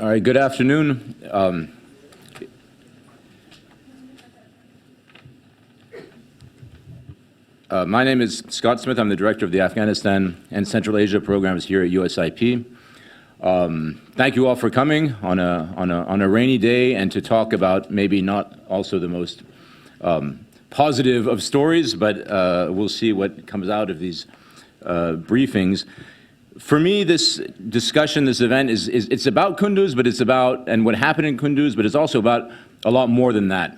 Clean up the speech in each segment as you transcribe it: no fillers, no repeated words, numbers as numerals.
All right, good afternoon. My name is Scott Smith. I'm the director of the Afghanistan and Central Asia programs here at USIP. Thank you all for coming on a rainy day and to talk about maybe not also the most positive of stories, but we'll see what comes out of these briefings. For me, this discussion, this event, it's about Kunduz, but it's about, and what happened in Kunduz, but it's also about a lot more than that.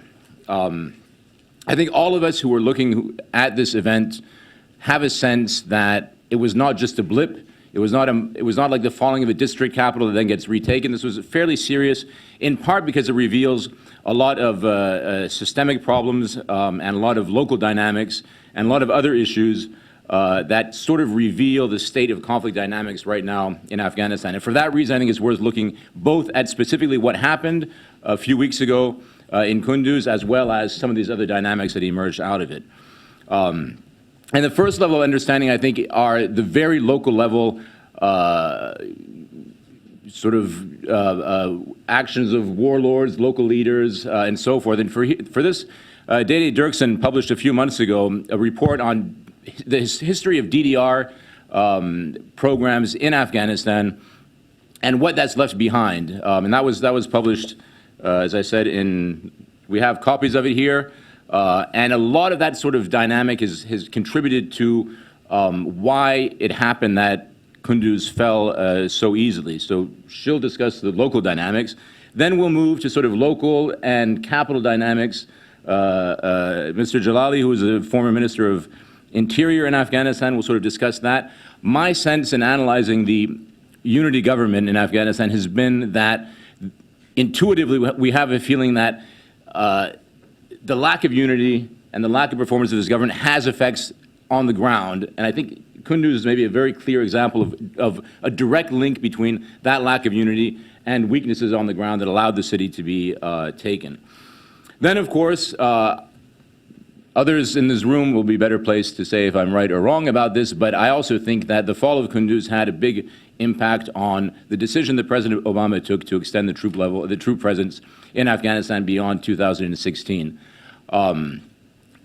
I think all of us who were looking at this event have a sense that it was not just a blip. It was not like the falling of a district capital that then gets retaken. This was fairly serious, in part because it reveals a lot of systemic problems and a lot of local dynamics and a lot of other issues that sort of reveal the state of conflict dynamics right now in Afghanistan. And for that reason, I think it's worth looking both at specifically what happened a few weeks ago in Kunduz, as well as some of these other dynamics that emerged out of it. And the first level of understanding, I think, are the very local level sort of actions of warlords, local leaders, and so forth. And for this, Dede Dirksen published a few months ago a report on the history of DDR programs in Afghanistan and what that's left behind. And that was published, as I said, we have copies of it here. And a lot of that sort of dynamic has contributed to why it happened that Kunduz fell so easily. So she'll discuss the local dynamics. Then we'll move to sort of local and capital dynamics. Mr. Jalali, who is a former minister of Interior in Afghanistan, will sort of discuss that. My sense in analyzing the unity government in Afghanistan has been that intuitively we have a feeling that the lack of unity and the lack of performance of this government has effects on the ground. And I think Kunduz is maybe a very clear example of a direct link between that lack of unity and weaknesses on the ground that allowed the city to be taken. Then, of course, others in this room will be better placed to say if I'm right or wrong about this, but I also think that the fall of Kunduz had a big impact on the decision that President Obama took to extend the troop presence in Afghanistan beyond 2016.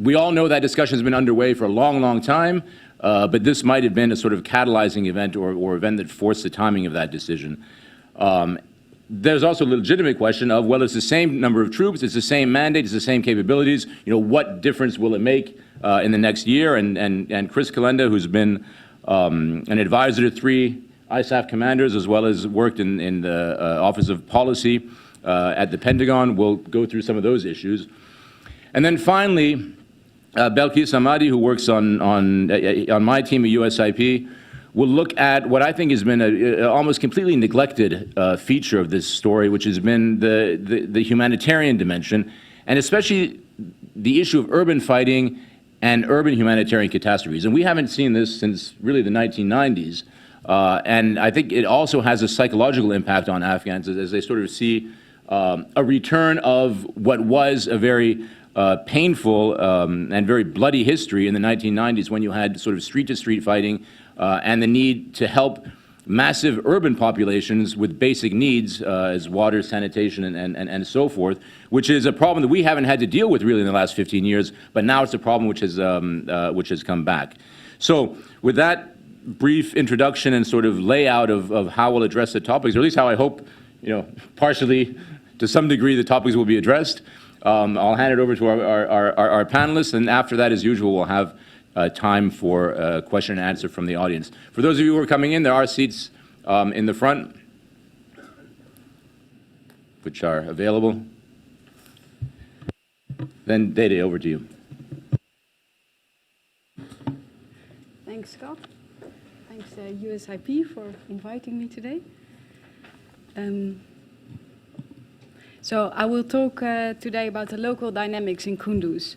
We all know that discussion has been underway for a long, long time, but this might have been a sort of catalyzing event or event that forced the timing of that decision. There's also a legitimate question of, well, it's the same number of troops, it's the same mandate, it's the same capabilities, what difference will it make in the next year? And Chris Kalenda, who's been an advisor to 3 ISAF commanders, as well as worked in the Office of Policy at the Pentagon, will go through some of those issues. And then finally, Belkis Ahmadi, who works on my team at USIP, will look at what I think has been an almost completely neglected feature of this story, which has been the humanitarian dimension, and especially the issue of urban fighting and urban humanitarian catastrophes. And we haven't seen this since really the 1990s. And I think it also has a psychological impact on Afghans as they sort of see a return of what was a very painful and very bloody history in the 1990s, when you had sort of street-to-street fighting and the need to help massive urban populations with basic needs as water, sanitation, and so forth, which is a problem that we haven't had to deal with really in the last 15 years, but now it's a problem which has come back. So with that brief introduction and sort of layout of how we'll address the topics, or at least how I hope, partially to some degree the topics will be addressed, I'll hand it over to our panelists, and after that, as usual, we'll have time for question and answer from the audience. For those of you who are coming in, there are seats in the front which are available. Then Dede, over to you. Thanks, Scott. Thanks, USIP, for inviting me today. So I will talk today about the local dynamics in Kunduz.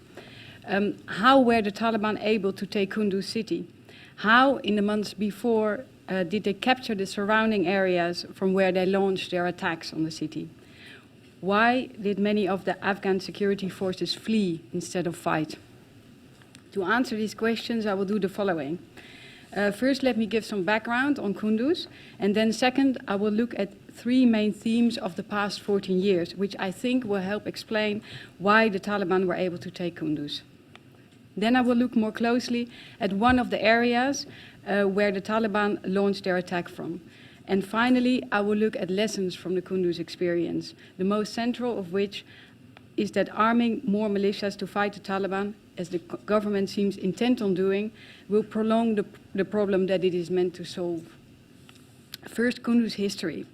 How were the Taliban able to take Kunduz city? How, in the months before, did they capture the surrounding areas from where they launched their attacks on the city? Why did many of the Afghan security forces flee instead of fight? To answer these questions, I will do the following. First, let me give some background on Kunduz, and then second, I will look at three main themes of the past 14 years, which I think will help explain why the Taliban were able to take Kunduz. Then I will look more closely at one of the areas where the Taliban launched their attack from. And finally, I will look at lessons from the Kunduz experience, the most central of which is that arming more militias to fight the Taliban, as the government seems intent on doing, will prolong the problem that it is meant to solve. First, Kunduz history.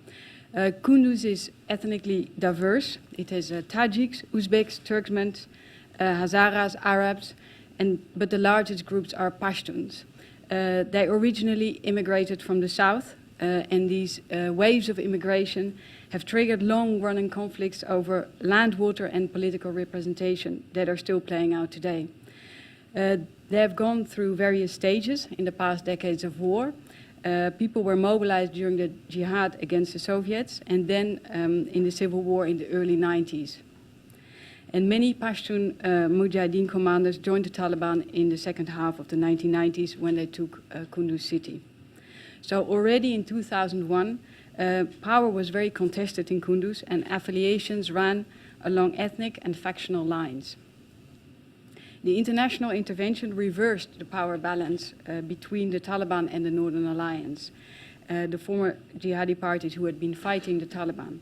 Kunduz is ethnically diverse. It has Tajiks, Uzbeks, Turkmens, Hazaras, Arabs, but the largest groups are Pashtuns. They originally immigrated from the south, and these waves of immigration have triggered long-running conflicts over land, water, and political representation that are still playing out today. They have gone through various stages in the past decades of war. People were mobilized during the jihad against the Soviets, and then in the civil war in the early 90s. And many Pashtun Mujahideen commanders joined the Taliban in the second half of the 1990s when they took Kunduz city. So already in 2001, power was very contested in Kunduz, and affiliations ran along ethnic and factional lines. The international intervention reversed the power balance between the Taliban and the Northern Alliance, the former jihadi parties who had been fighting the Taliban.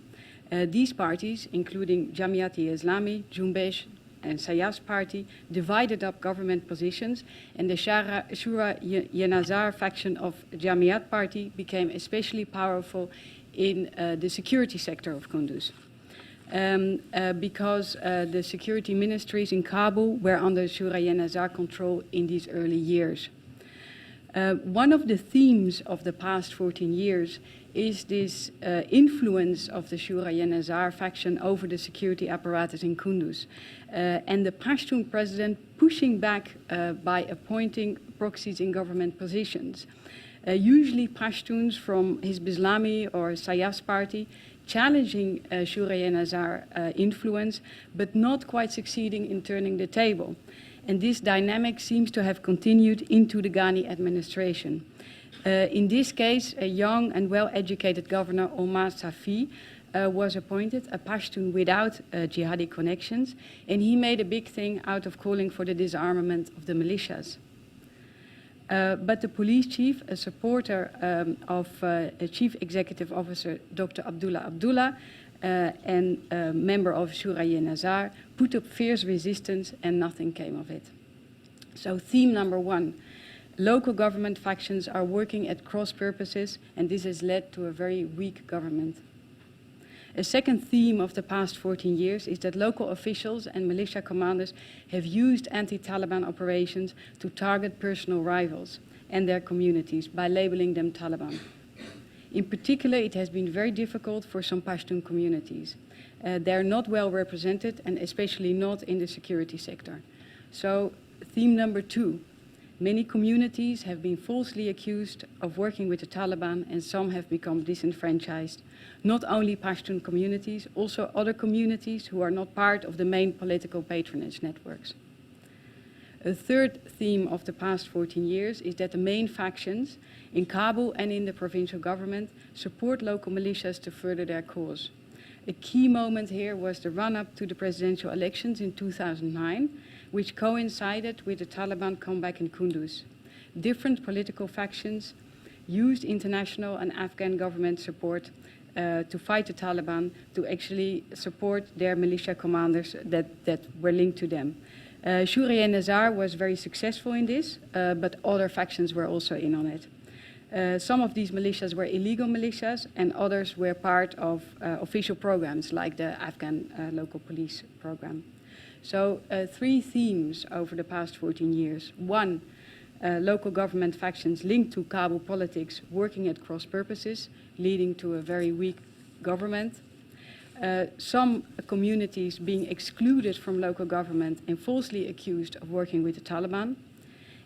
These parties, including Jamiat-e-Islami, Junbesh, and Sayas party, divided up government positions, and the Shura-e-Nazar faction of Jamiat party became especially powerful in the security sector of Kunduz. Because the security ministries in Kabul were under Shura-e-Nazar control in these early years. One of the themes of the past 14 years is this influence of the Shura-e-Nazar faction over the security apparatus in Kunduz, and the Pashtun president pushing back by appointing proxies in government positions. Usually Pashtuns from Hizb Islami or Sayas party, challenging Shura-e-Nazar influence, but not quite succeeding in turning the table. And this dynamic seems to have continued into the Ghani administration. In this case, a young and well-educated governor, Omar Safi, was appointed, a Pashtun without jihadi connections, and he made a big thing out of calling for the disarmament of the militias. But the police chief, a supporter of Chief Executive Officer Dr. Abdullah, and a member of Shura-e-Nazar, put up fierce resistance and nothing came of it. So theme number one, local government factions are working at cross purposes, and this has led to a very weak government. A second theme of the past 14 years is that local officials and militia commanders have used anti-Taliban operations to target personal rivals and their communities by labeling them Taliban. In particular, it has been very difficult for some Pashtun communities. They are not well represented, and especially not in the security sector. So, theme number two, many communities have been falsely accused of working with the Taliban, and some have become disenfranchised. Not only Pashtun communities, also other communities who are not part of the main political patronage networks. A third theme of the past 14 years is that the main factions in Kabul and in the provincial government support local militias to further their cause. A key moment here was the run-up to the presidential elections in 2009, which coincided with the Taliban comeback in Kunduz. Different political factions used international and Afghan government support to fight the Taliban, to actually support their militia commanders that were linked to them. Shura-e-Nazar was very successful in this, but other factions were also in on it. Some of these militias were illegal militias, and others were part of official programs like the Afghan local police program. So three themes over the past 14 years. One, local government factions linked to Kabul politics working at cross purposes, leading to a very weak government. Some communities being excluded from local government and falsely accused of working with the Taliban.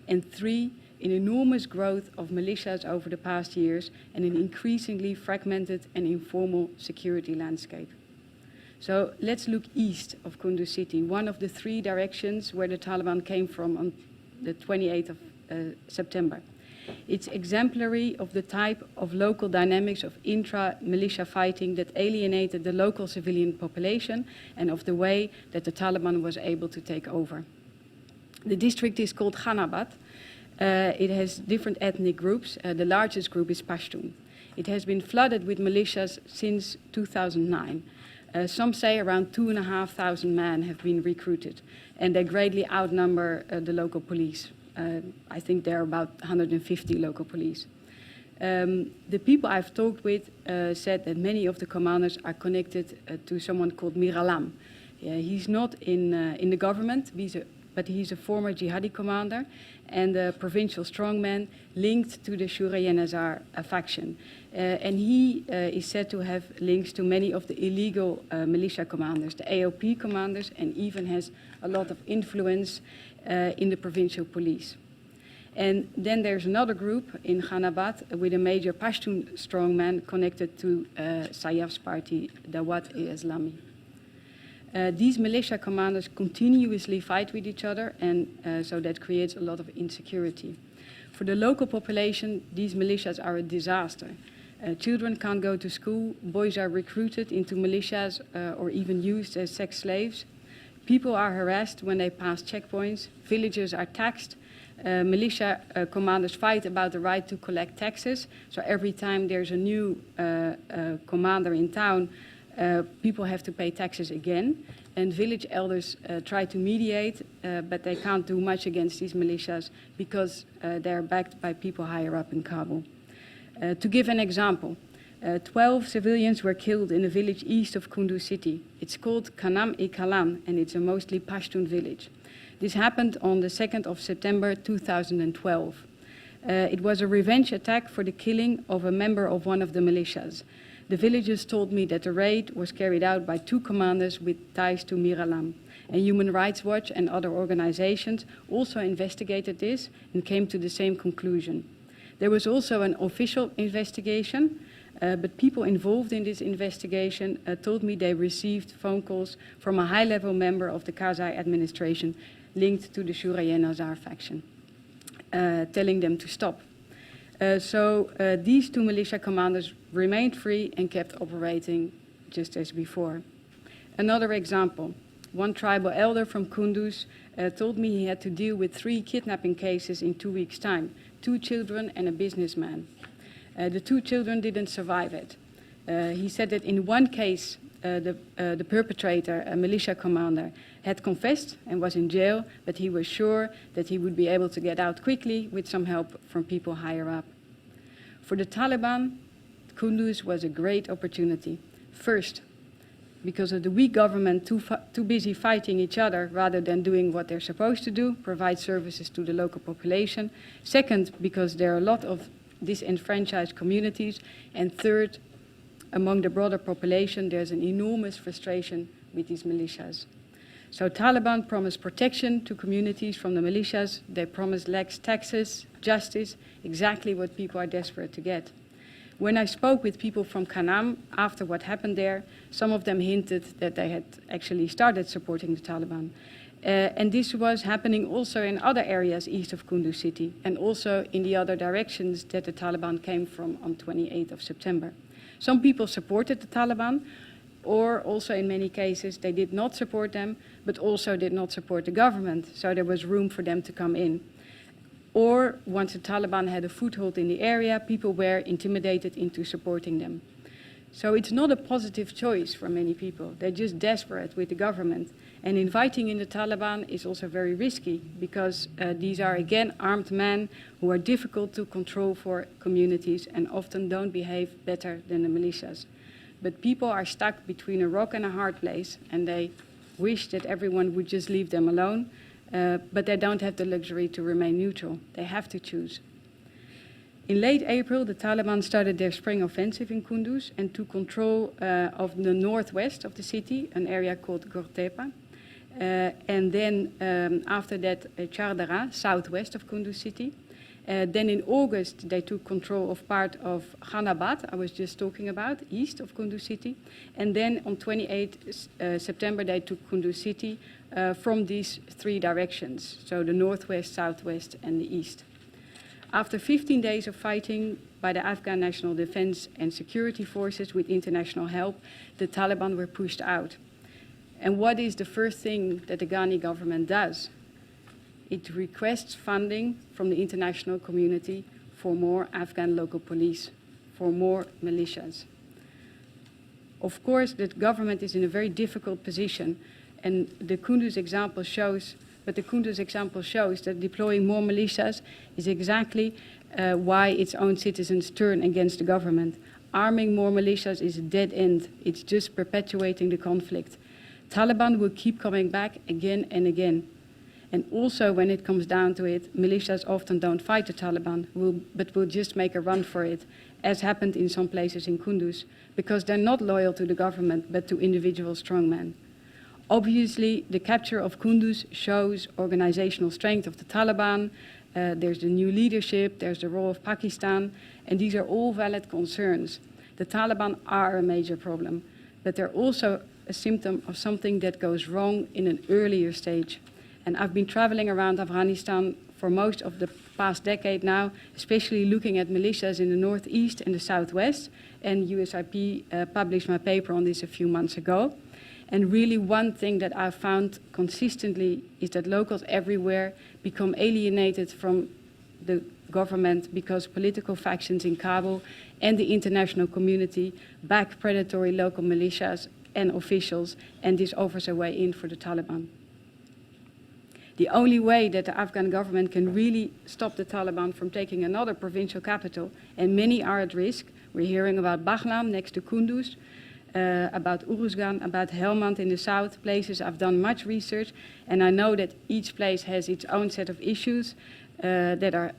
And three, an enormous growth of militias over the past years and an increasingly fragmented and informal security landscape. So let's look east of Kunduz city, one of the three directions where the Taliban came from on the 28th of September. It's exemplary of the type of local dynamics of intra-militia fighting that alienated the local civilian population and of the way that the Taliban was able to take over. The district is called Ghanabad. It has different ethnic groups. The largest group is Pashtun. It has been flooded with militias since 2009. Some say around 2,500 men have been recruited, and they greatly outnumber the local police. I think there are about 150 local police. The people I've talked with said that many of the commanders are connected to someone called Miralam. He's not in the government, but he's a former jihadi commander and a provincial strongman linked to the Shura-Yen-Azar faction. And he is said to have links to many of the illegal militia commanders, the AOP commanders, and even has a lot of influence in the provincial police. And then there's another group in Ghanabad with a major Pashtun strongman connected to Sayyaf's party, Dawat-e-Islami. These militia commanders continuously fight with each other, and so that creates a lot of insecurity. For the local population, these militias are a disaster. Children can't go to school, boys are recruited into militias or even used as sex slaves. People are harassed when they pass checkpoints, villagers are taxed, militia commanders fight about the right to collect taxes. So every time there's a new commander in town, people have to pay taxes again, and village elders try to mediate, but they can't do much against these militias because they're backed by people higher up in Kabul. To give an example, 12 civilians were killed in a village east of Kunduz city. It's called Kanam-e-Kalan, and it's a mostly Pashtun village. This happened on the 2nd of September 2012. It was a revenge attack for the killing of a member of one of the militias. The villagers told me that the raid was carried out by two commanders with ties to Miralam. And Human Rights Watch and other organizations also investigated this and came to the same conclusion. There was also an official investigation, but people involved in this investigation told me they received phone calls from a high-level member of the Karzai administration linked to the Shura-Yen-Azar faction, telling them to stop. So these two militia commanders remained free and kept operating just as before. Another example, one tribal elder from Kunduz told me he had to deal with 3 kidnapping cases in 2 weeks' time, 2 children and a businessman. The 2 children didn't survive it. He said that in one case, the perpetrator, a militia commander, had confessed and was in jail, but he was sure that he would be able to get out quickly with some help from people higher up. For the Taliban, Kunduz was a great opportunity. First, because of the weak government too busy fighting each other rather than doing what they're supposed to do, provide services to the local population. Second, because there are a lot of disenfranchised communities. And third, among the broader population, there's an enormous frustration with these militias. So Taliban promised protection to communities from the militias. They promised lax taxes, justice, exactly what people are desperate to get. When I spoke with people from Kanam after what happened there, some of them hinted that they had actually started supporting the Taliban. And this was happening also in other areas east of Kunduz city and also in the other directions that the Taliban came from on 28th of September. Some people supported the Taliban, or also in many cases they did not support them, but also did not support the government, so there was room for them to come in. Or once the Taliban had a foothold in the area, people were intimidated into supporting them. So it's not a positive choice for many people. They're just desperate with the government. And inviting in the Taliban is also very risky because these are, again, armed men who are difficult to control for communities and often don't behave better than the militias. But people are stuck between a rock and a hard place, and they wish that everyone would just leave them alone, but they don't have the luxury to remain neutral. They have to choose. In late April, the Taliban started their spring offensive in Kunduz and took control of the northwest of the city, an area called Gortepa. And then after that, Chardara, southwest of Kunduz city. Then in August, they took control of part of Ghanabad, I was just talking about, east of Kunduz city. And then on 28 September, they took Kunduz city from these 3 directions, so the northwest, southwest, and the east. After 15 days of fighting by the Afghan National Defense and Security Forces with international help, the Taliban were pushed out. And what is the first thing that the Ghani government does? It requests funding from the international community for more Afghan local police, for more militias. Of course, the government is in a very difficult position, and the Kunduz example shows that deploying more militias is exactly why its own citizens turn against the government. Arming more militias is a dead end. It's just perpetuating the conflict. Taliban will keep coming back again and again. And also, when it comes down to it, militias often don't fight the Taliban, but will just make a run for it, as happened in some places in Kunduz, because they're not loyal to the government, but to individual strongmen. Obviously, the capture of Kunduz shows organizational strength of the Taliban. There's the new leadership, there's the role of Pakistan, and these are all valid concerns. The Taliban are a major problem, but they're also a symptom of something that goes wrong in an earlier stage. And I've been traveling around Afghanistan for most of the past decade now, especially looking at militias in the northeast and the southwest. And USIP published my paper on this a few months ago. And really one thing that I've found consistently is that locals everywhere become alienated from the government because political factions in Kabul and the international community back predatory local militias and officials, and this offers a way in for the Taliban. The only way that the Afghan government can really stop the Taliban from taking another provincial capital, and many are at risk. We're hearing about Baghlan next to Kunduz, about Uruzgan, about Helmand in the south, places I've done much research, and I know that each place has its own set of issues that are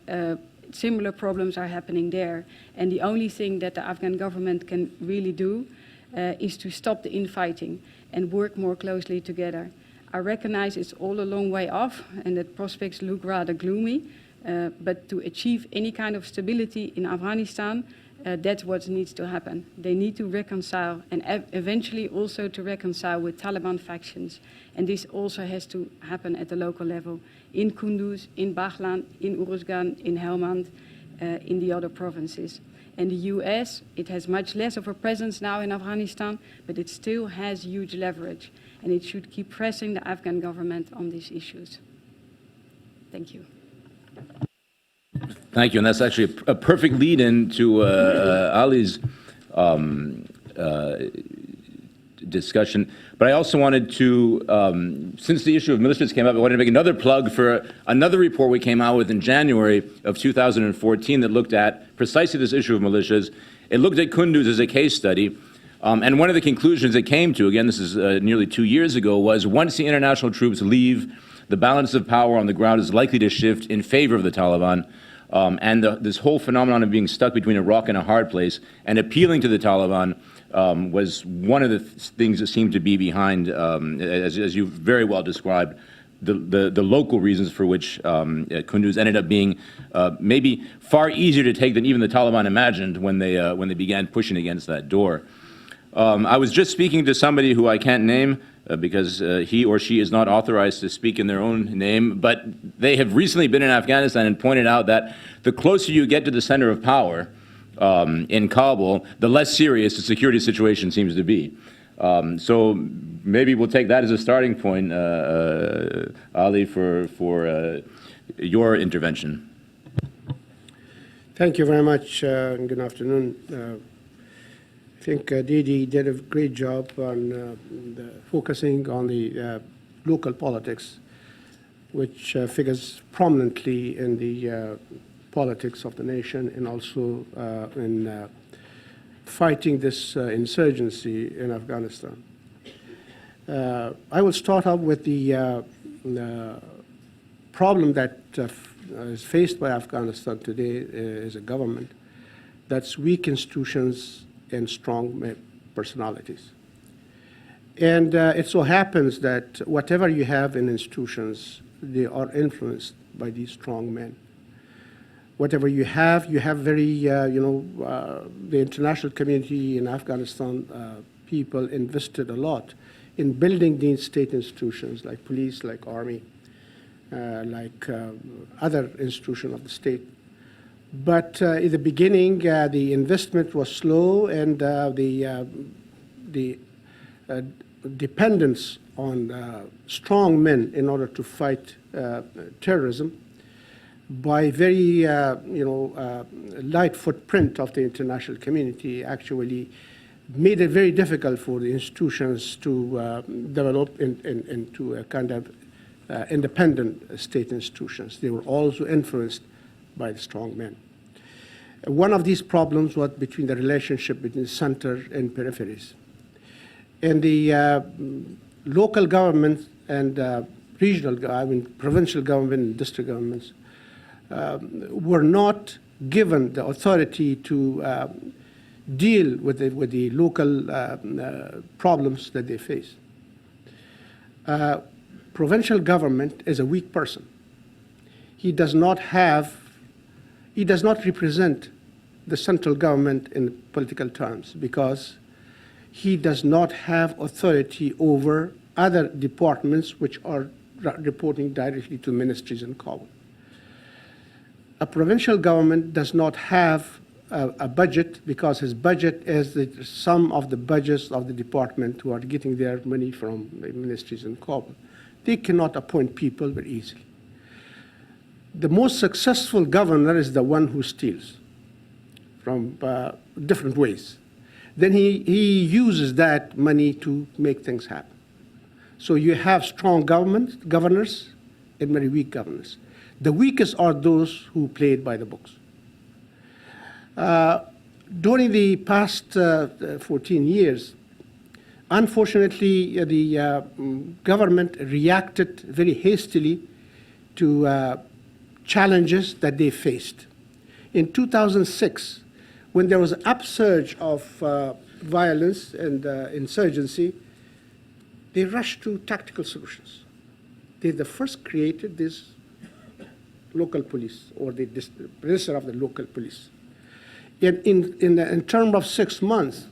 similar problems are happening there. And the only thing that the Afghan government can really do is to stop the infighting and work more closely together. I recognize it's all a long way off and that prospects look rather gloomy, but to achieve any kind of stability in Afghanistan, that's what needs to happen. They need to reconcile and eventually also to reconcile with Taliban factions. And this also has to happen at the local level, in Kunduz, in Baghlan, in Uruzgan, in Helmand, in the other provinces. And the US, it has much less of a presence now in Afghanistan, but it still has huge leverage. And it should keep pressing the Afghan government on these issues. Thank you. Thank you, and that's actually a perfect lead-in to Ali's discussion. But I also wanted to, since the issue of militias came up, I wanted to make another plug for another report we came out with in January of 2014 that looked at precisely this issue of militias. It looked at Kunduz as a case study. And one of the conclusions it came to, again, this is nearly 2 years ago, was once the international troops leave, the balance of power on the ground is likely to shift in favor of the Taliban. And this whole phenomenon of being stuck between a rock and a hard place and appealing to the Taliban was one of the things that seemed to be behind, as you very well described, the local reasons for which Kunduz ended up being maybe far easier to take than even the Taliban imagined when they began pushing against that door. I was just speaking to somebody who I can't name because he or she is not authorized to speak in their own name, but they have recently been in Afghanistan and pointed out that the closer you get to the center of power in Kabul, the less serious the security situation seems to be. So maybe we'll take that as a starting point, Ali, for your intervention. Thank you very much, and good afternoon. I think Didi did a great job on focusing on the local politics, which figures prominently in the politics of the nation and also in fighting this insurgency in Afghanistan. I will start off with the problem that is faced by Afghanistan today as a government. That's weak institutions and strong personalities. And it so happens that whatever you have in institutions, they are influenced by these strong men. Whatever you have very, the international community in Afghanistan, people invested a lot in building these state institutions like police, like army, like other institutions of the state. But in the beginning, the investment was slow, and the dependence on strong men in order to fight terrorism by very light footprint of the international community actually made it very difficult for the institutions to develop into a kind of independent state institutions. They were also influenced by the strong men. One of these problems was between the relationship between center and peripheries. And the local governments and provincial government and district governments were not given the authority to deal with the local problems that they face. Provincial government is a weak person. He does not represent the central government in political terms because he does not have authority over other departments which are reporting directly to ministries in Kabul. A provincial government does not have a budget because his budget is the sum of the budgets of the department who are getting their money from the ministries in Kabul. They cannot appoint people very easily. The most successful governor is the one who steals from different ways. Then he uses that money to make things happen. So you have strong governors and very weak governors. The weakest are those who played by the books. During the past 14 years, unfortunately, the government reacted very hastily to challenges that they faced. In 2006, when there was an upsurge of violence and insurgency, they rushed to tactical solutions. They the first created this local police, or the minister of the local police. In terms of 6 months,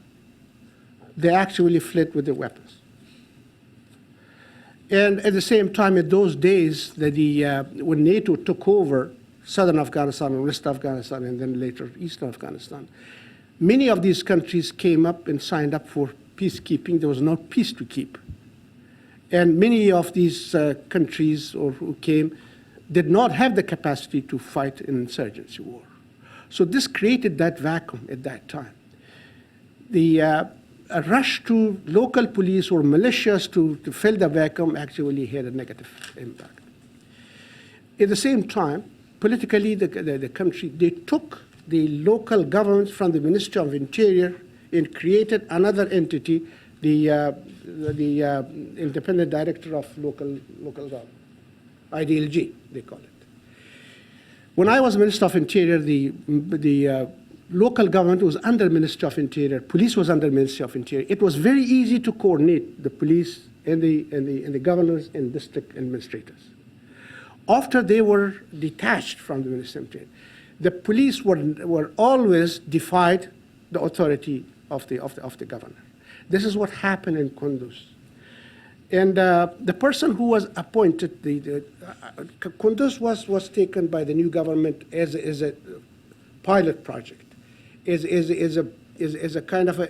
they actually fled with their weapons. And at the same time, in those days, when NATO took over southern Afghanistan and west Afghanistan, and then later eastern Afghanistan, many of these countries came up and signed up for peacekeeping. There was no peace to keep. And many of these countries who came did not have the capacity to fight an insurgency war. So this created that vacuum at that time. A rush to local police or militias to fill the vacuum actually had a negative impact. At the same time, politically, the country, they took the local governments from the Ministry of Interior and created another entity, the Independent Director of Local Government, IDLG, they call it. When I was Minister of Interior, the local government was under Ministry of Interior, police was under Ministry of Interior. It was very easy to coordinate the police and the governors and district administrators. After they were detached from the Ministry of Interior, the police were always defied the authority of the governor. This is what happened in Kunduz. And the person who was appointed, Kunduz was taken by the new government as a pilot project, as a kind of a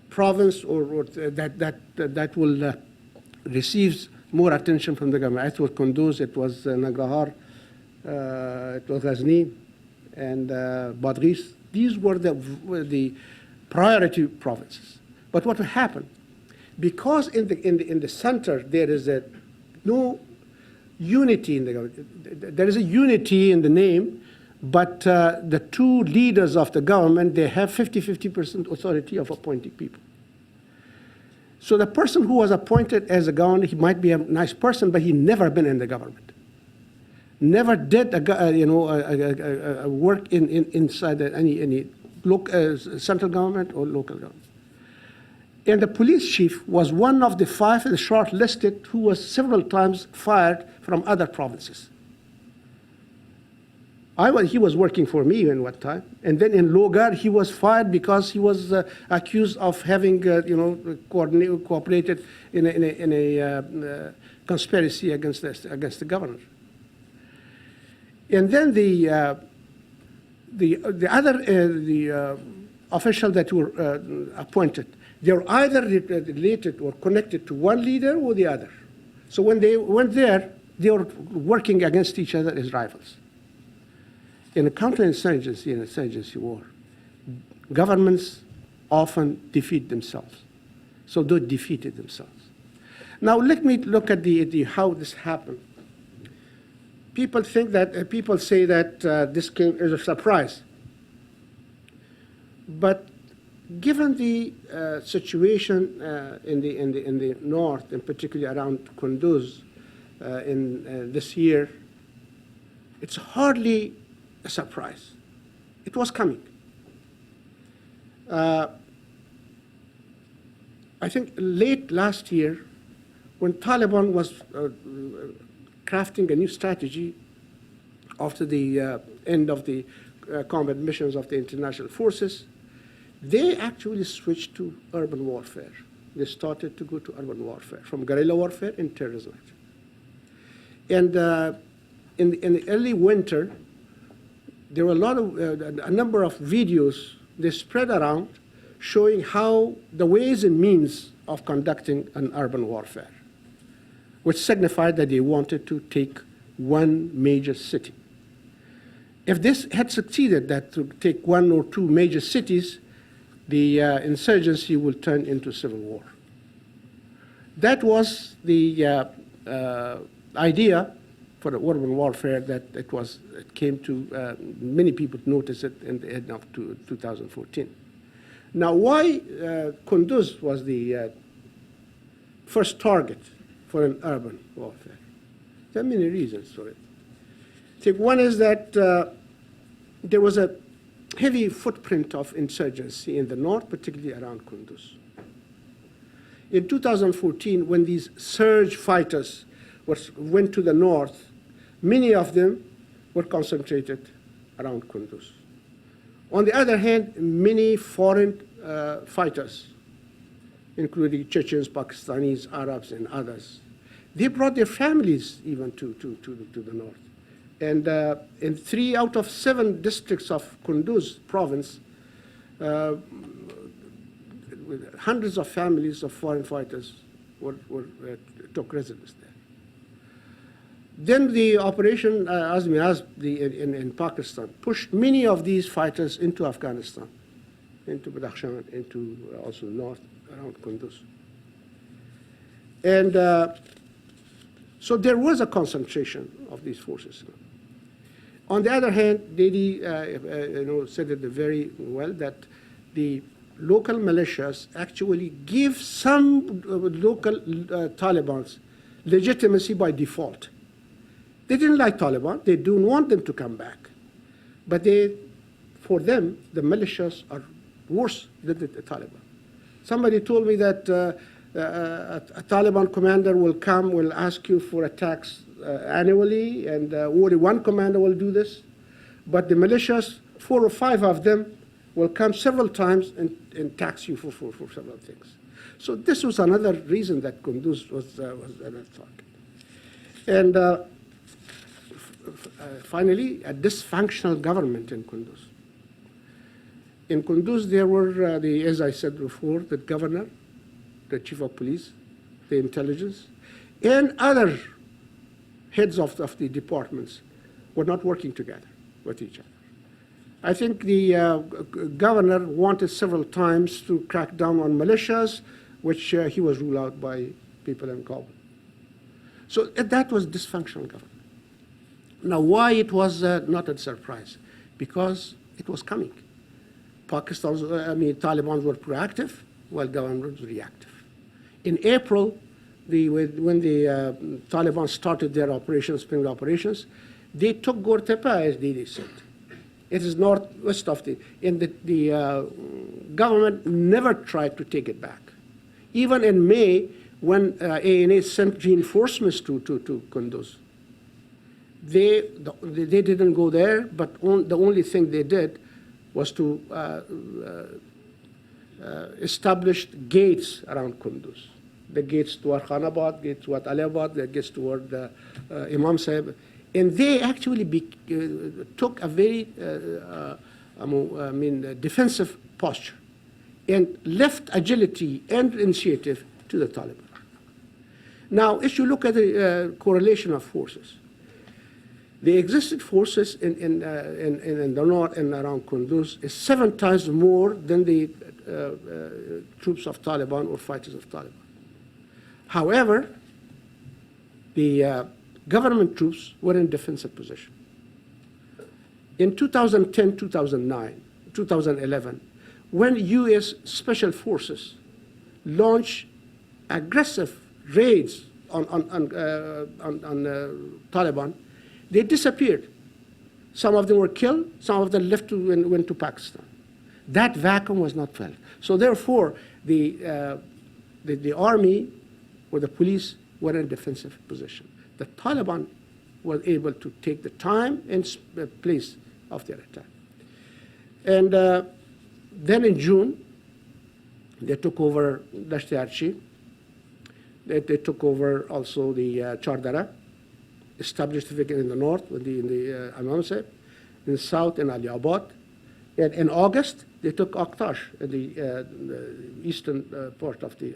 province or that will receives more attention from the government. It was Kunduz, it was Nangarhar, it was Ghazni, and Badghis. These were the priority provinces. But what will happen? Because in the center there is no unity in the government. There is a unity in the name, but the two leaders of the government, they have 50% authority of appointing people. So the person who was appointed as a governor, he might be a nice person, but he never been in the government. Never did a work inside any central government or local government. And the police chief was one of the 5 shortlisted who was several times fired from other provinces. He was working for me in one time, and then in Logar he was fired because he was accused of having cooperated in a conspiracy against the governor. And then the other officials that were appointed, they were either related or connected to one leader or the other. So when they went there, they were working against each other as rivals. In a counterinsurgency and insurgency war, governments often defeat themselves. So they defeated themselves. Now let me look at how this happened. People think that people say that this came as a surprise, but given the situation in the north, and particularly around Kunduz, in this year, it's hardly a surprise. It was coming. I think late last year, when Taliban was crafting a new strategy after the end of the combat missions of the international forces, they actually switched to urban warfare. They started to go to urban warfare, from guerrilla warfare and terrorism. And in the early winter, there were a number of videos they spread around showing how the ways and means of conducting an urban warfare, which signified that they wanted to take one major city. If this had succeeded, that to take one or two major cities, the insurgency will turn into civil war. That was the idea for the urban warfare that it came to, many people noticed it in the end of 2014. Now, why Kunduz was the first target for an urban warfare? There are many reasons for it. I think one is that there was a heavy footprint of insurgency in the north, particularly around Kunduz. In 2014, when these surge fighters went to the north, many of them were concentrated around Kunduz. On the other hand, many foreign fighters, including Chechens, Pakistanis, Arabs, and others, they brought their families even to the north. And in 3 out of 7 districts of Kunduz province, hundreds of families of foreign fighters took residence there. Then the operation Azmi in Pakistan pushed many of these fighters into Afghanistan, into Badakhshan, into also north around Kunduz. And so there was a concentration of these forces. On the other hand, Dedi said it very well that the local militias actually give some local Talibans legitimacy by default. They didn't like Taliban. They don't want them to come back. But for them, the militias are worse than the Taliban. Somebody told me that a Taliban commander will ask you for a tax annually, and only one commander will do this. But the militias, 4 or 5 of them, will come several times and tax you for several things. So this was another reason that Kunduz was another target. And finally, a dysfunctional government in Kunduz. In Kunduz, there were, as I said before, the governor, the chief of police, the intelligence, and other heads of the departments were not working together with each other. I think the governor wanted several times to crack down on militias, which he was ruled out by people in Kabul. So that was dysfunctional government. Now, why it was not a surprise? Because it was coming. Taliban were proactive, while government was reactive. In April, when the Taliban started their operations, spring operations, they took Gortepa, as they said. It is northwest of and the government never tried to take it back. Even in May, when ANA sent reinforcements to Kunduz, they didn't go there, but the only thing they did was to establish gates around Kunduz. The gates toward Khanabad, gates toward Aliabad, the gates toward Imam Sahib. And they actually took a very defensive posture and left agility and initiative to the Taliban. Now, if you look at the correlation of forces, the existing forces in the north and around Kunduz is 7 times more than the troops of Taliban or fighters of Taliban. However, the government troops were in defensive position. In 2010, 2009, 2011, when U.S. Special Forces launched aggressive raids on Taliban, they disappeared. Some of them were killed, some of them left and went to Pakistan. That vacuum was not filled. So therefore, the army or the police were in defensive position. The Taliban was able to take the time and place of their attack. And then in June, they took over Dasht-e-Archi. They took over also the Chardara, established in the north, in the Amamseh, in the south, in Ali Abad. And in August, they took Akhtash, the eastern part of the.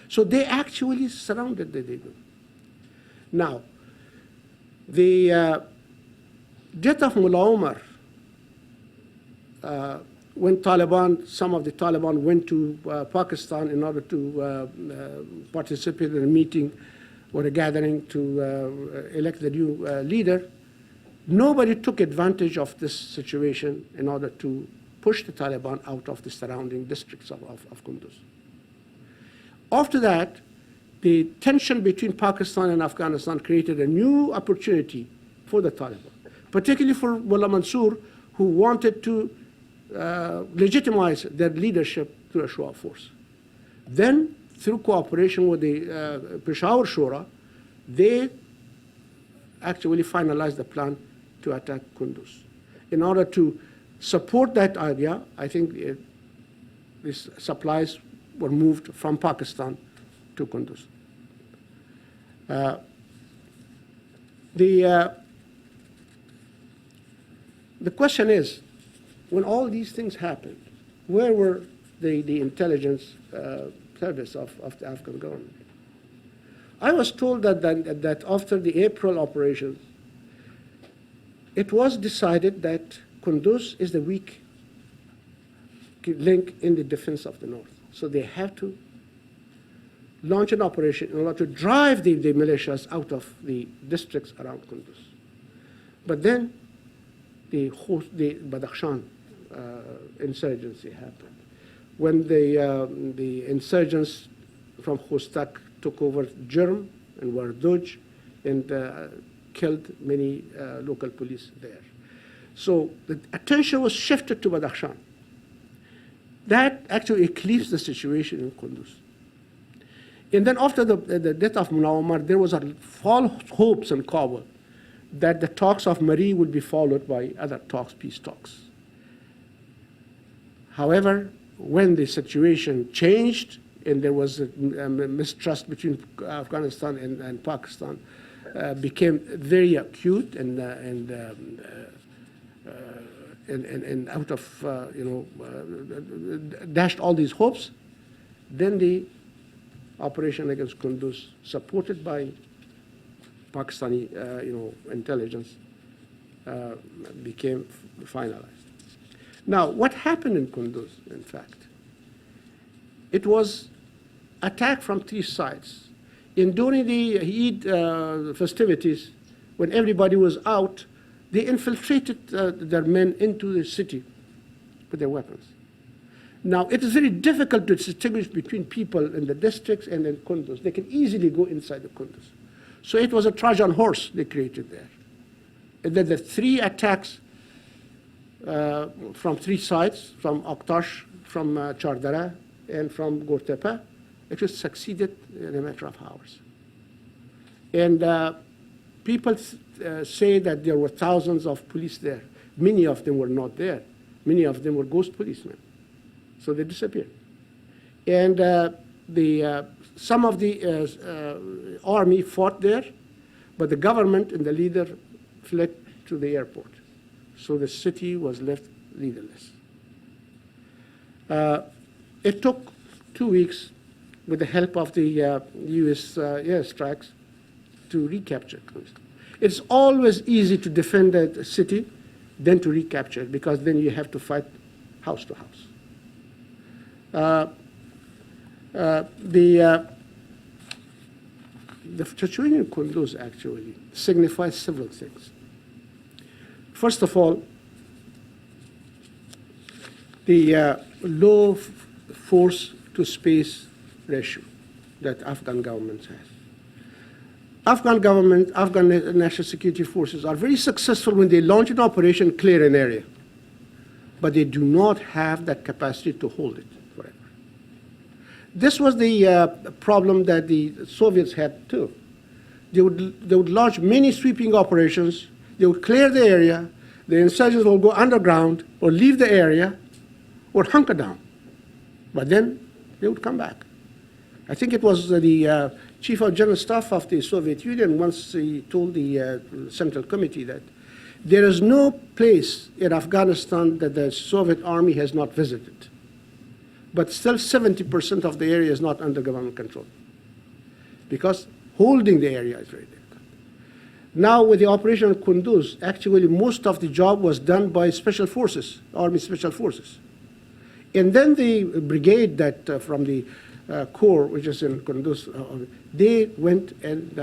So they actually surrounded the Dagon. Now, the death of Mullah Omar, when some of the Taliban went to Pakistan in order to participate in a meeting or a gathering to elect the new leader, nobody took advantage of this situation in order to push the Taliban out of the surrounding districts of Kunduz. After that, the tension between Pakistan and Afghanistan created a new opportunity for the Taliban, particularly for Mullah Mansour, who wanted to legitimize their leadership through a show of force. Then, through cooperation with the Peshawar Shura, they actually finalized the plan to attack Kunduz. In order to support that idea, I think these supplies were moved from Pakistan to Kunduz. The question is, when all these things happened, where were the intelligence service of the Afghan government? I was told that after the April operations, it was decided that Kunduz is the weak link in the defense of the north. So they have to launch an operation in order to drive the militias out of the districts around Kunduz. But then the Badakhshan insurgency happened. When the insurgents from Khostak took over Jurm and Warduj and killed many local police there. So the attention was shifted to Badakhshan. That actually eclipsed the situation in Kunduz. And then after the death of Mullah Omar, there was a false hopes in Kabul that the talks of Marie would be followed by other talks, peace talks. However, when the situation changed and there was a mistrust between Afghanistan and Pakistan, became very acute and out of, dashed all these hopes, then the operation against Kunduz, supported by Pakistani, intelligence, became finalized. Now, what happened in Kunduz, in fact? It was attacked from 3 sides. During the Eid festivities, when everybody was out, they infiltrated their men into the city with their weapons. Now, it is very difficult to distinguish between people in the districts and in Kunduz. They can easily go inside the Kunduz. So it was a Trojan horse they created there. And then the 3 attacks from 3 sides, from Akhtash, from Chardara, and from Gortepe, it just succeeded in a matter of hours. And people say that there were thousands of police there. Many of them were not there. Many of them were ghost policemen. So they disappeared. And some of the army fought there, But the government and the leader fled to the airport. So the city was left leaderless. It took 2 weeks with the help of the US airstrikes to recapture Kunduz. It's always easy to defend a city than to recapture it, because then you have to fight house to house. The situation in Kunduz actually signifies several things. First of all, the low force to space ratio that Afghan government has. Afghan government, Afghan national security forces are very successful when they launch an operation, clear an area, but they do not have that capacity to hold it forever. This was the problem that the Soviets had too. They would launch many sweeping operations. They would clear the area. The insurgents will go underground or leave the area or hunker down. But then they would come back. I think it was the Chief of General Staff of the Soviet Union once he told the Central Committee that there is no place in Afghanistan that the Soviet army has not visited. But still 70% of the area is not under government control, because holding the area is very difficult. Now with the Operation Kunduz, actually most of the job was done by special forces, Army Special Forces. And then the brigade that from the Corps, which is in Kunduz, they went and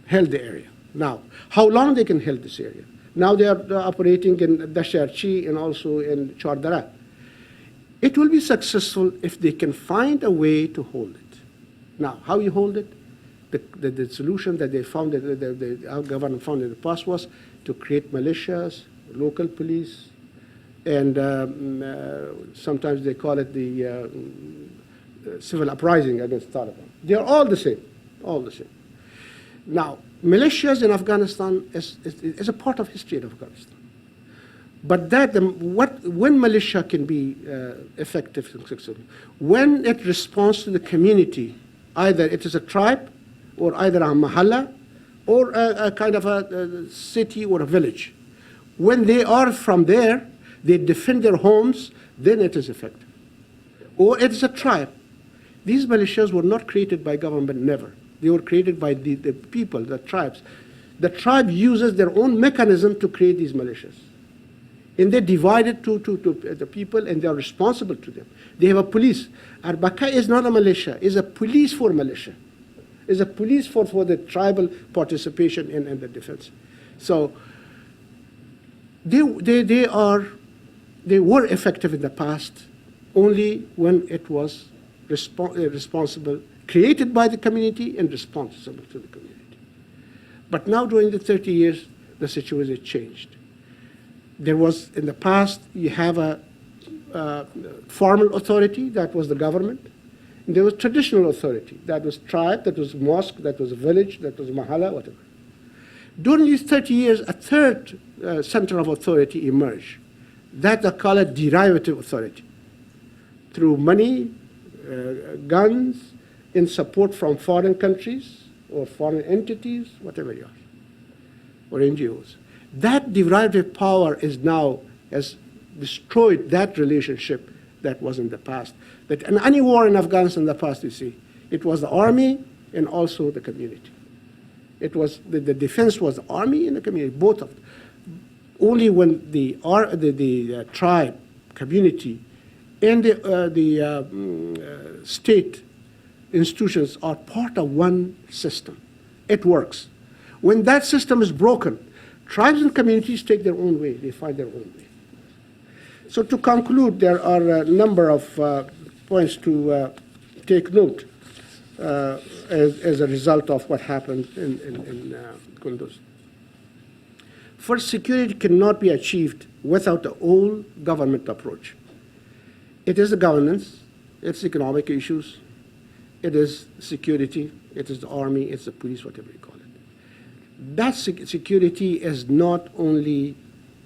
held the area. Now, how long they can hold this area? Now they are operating in Dasharchi and also in Chardara. It will be successful if they can find a way to hold it. Now, how you hold it? The solution that they found, our government found in the past, was to create militias, local police, and sometimes they call it the civil uprising against Taliban. They are all the same, all the same. Now, militias in Afghanistan is a part of history in Afghanistan. But when militia can be effective and successful, when it responds to the community, either it is a tribe, or either a mahalla, or a kind of a city or a village. When they are from there, they defend their homes, then it is effective. Or it is a tribe. These militias were not created by government, never. They were created by the people, the tribes. The tribe uses their own mechanism to create these militias. And they divide it to the people, and they are responsible to them. They have a police. Arbaka is not a militia, it's a police for militia. It's a police for the tribal participation in the defense. So they were effective in the past only when it was responsible, created by the community and responsible to the community. But now during the 30 years, the situation changed. There was, in the past, you have a formal authority, that was the government. And there was traditional authority, that was tribe, that was mosque, that was village, that was mahalla, whatever. During these 30 years, a third center of authority emerged. That they call it derivative authority. Through money, guns, in support from foreign countries or foreign entities, whatever you are, or NGOs. That derivative power is now, has destroyed that relationship that was in the past. That in any war in Afghanistan in the past, you see, it was the army and also the community. It was, the defense was the army and the community, both of them. Only when the tribe, community, and the state institutions are part of one system, it works. When that system is broken, tribes and communities take their own way. They find their own way. So to conclude, there are a number of points to take note as a result of what happened in Kunduz. First, security cannot be achieved without the whole government approach. It is the governance, it's economic issues, it is security, it is the army, it's the police, whatever you call it. That security is not only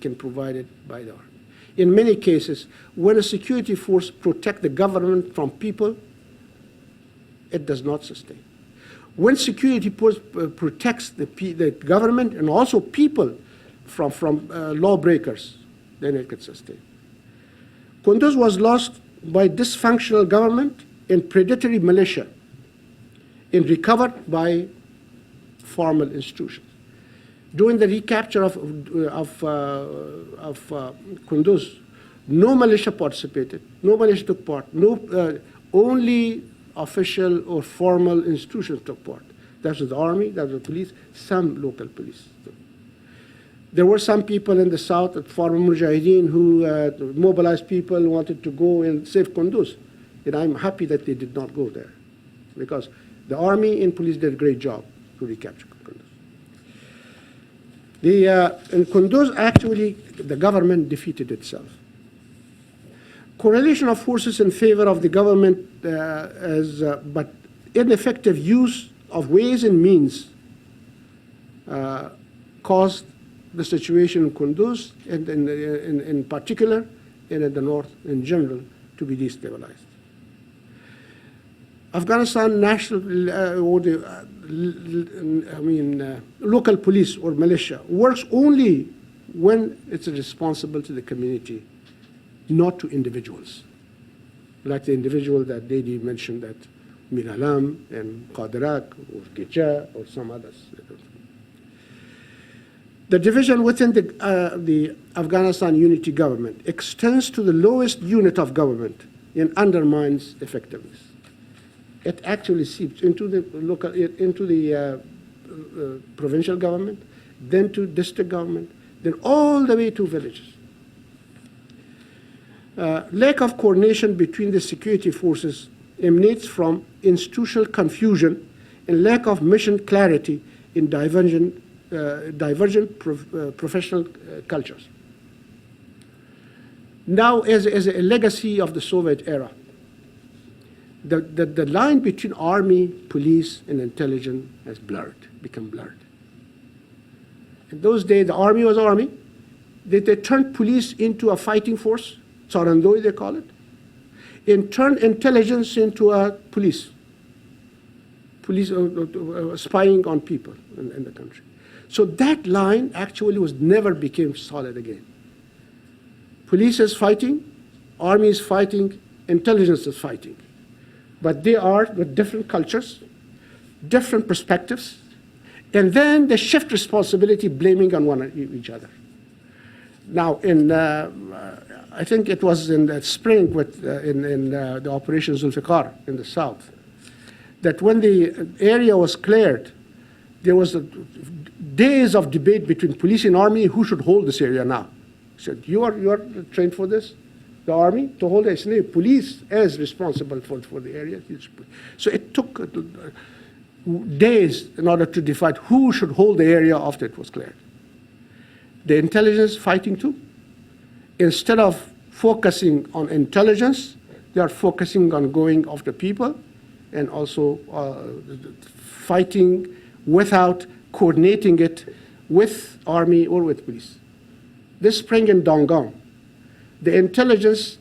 can provided by the army. In many cases, when a security force protects the government from people, it does not sustain. When security protects the government and also people from lawbreakers, then it can sustain. Kunduz was lost by dysfunctional government and predatory militia and recovered by formal institutions. During the recapture of Kunduz, no militia participated, no militia took part, only official or formal institutions took part. That was the army, that was the police, some local police. There were some people in the south, at former Mujahideen, who mobilized people who wanted to go and save Kunduz. And I'm happy that they did not go there, because the army and police did a great job to recapture Kunduz. In Kunduz, actually, the government defeated itself. Correlation of forces in favor of the government but ineffective use of ways and means caused the situation in Kunduz, and in particular, and in the north in general, to be destabilized. Afghanistan national, local police or militia works only when it's responsible to the community, not to individuals. Like the individual that Dedi mentioned, that Mir Alam and Qadirak or Gecha or some others. The division within the Afghanistan unity government extends to the lowest unit of government and undermines effectiveness. It actually seeps into the provincial government, then to district government, then all the way to villages. Lack of coordination between the security forces emanates from institutional confusion and lack of mission clarity in divergent professional cultures. Now, as a legacy of the Soviet era, the line between army, police, and intelligence has become blurred. In those days, the army was army. They turned police into a fighting force, Sarandoi they call it, and turned intelligence into a police spying on people in the country. So that line actually never became solid again. Police is fighting, army is fighting, intelligence is fighting. But they are with different cultures, different perspectives, and then they shift responsibility, blaming on each other. Now, I think it was in the spring in the Operation Zulfikar in the south, that when the area was cleared, there was days of debate between police and army who should hold this area now. He said, you are trained for this? The army to hold it. Police is responsible for the area. So it took days in order to decide who should hold the area after it was cleared. The intelligence fighting too. Instead of focusing on intelligence, they are focusing on going after people and also fighting without coordinating it with army or with police. This spring in Donggam, the intelligence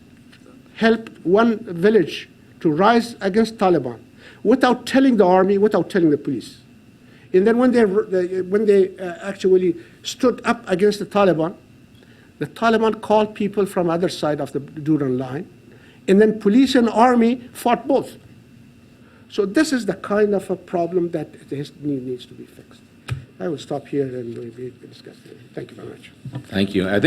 helped one village to rise against Taliban without telling the army, without telling the police. And then when they actually stood up against the Taliban called people from other side of the Durand line, and then police and army fought both. So this is the kind of a problem that needs to be fixed. I will stop here and we discuss it. Thank you very much. Thank you. I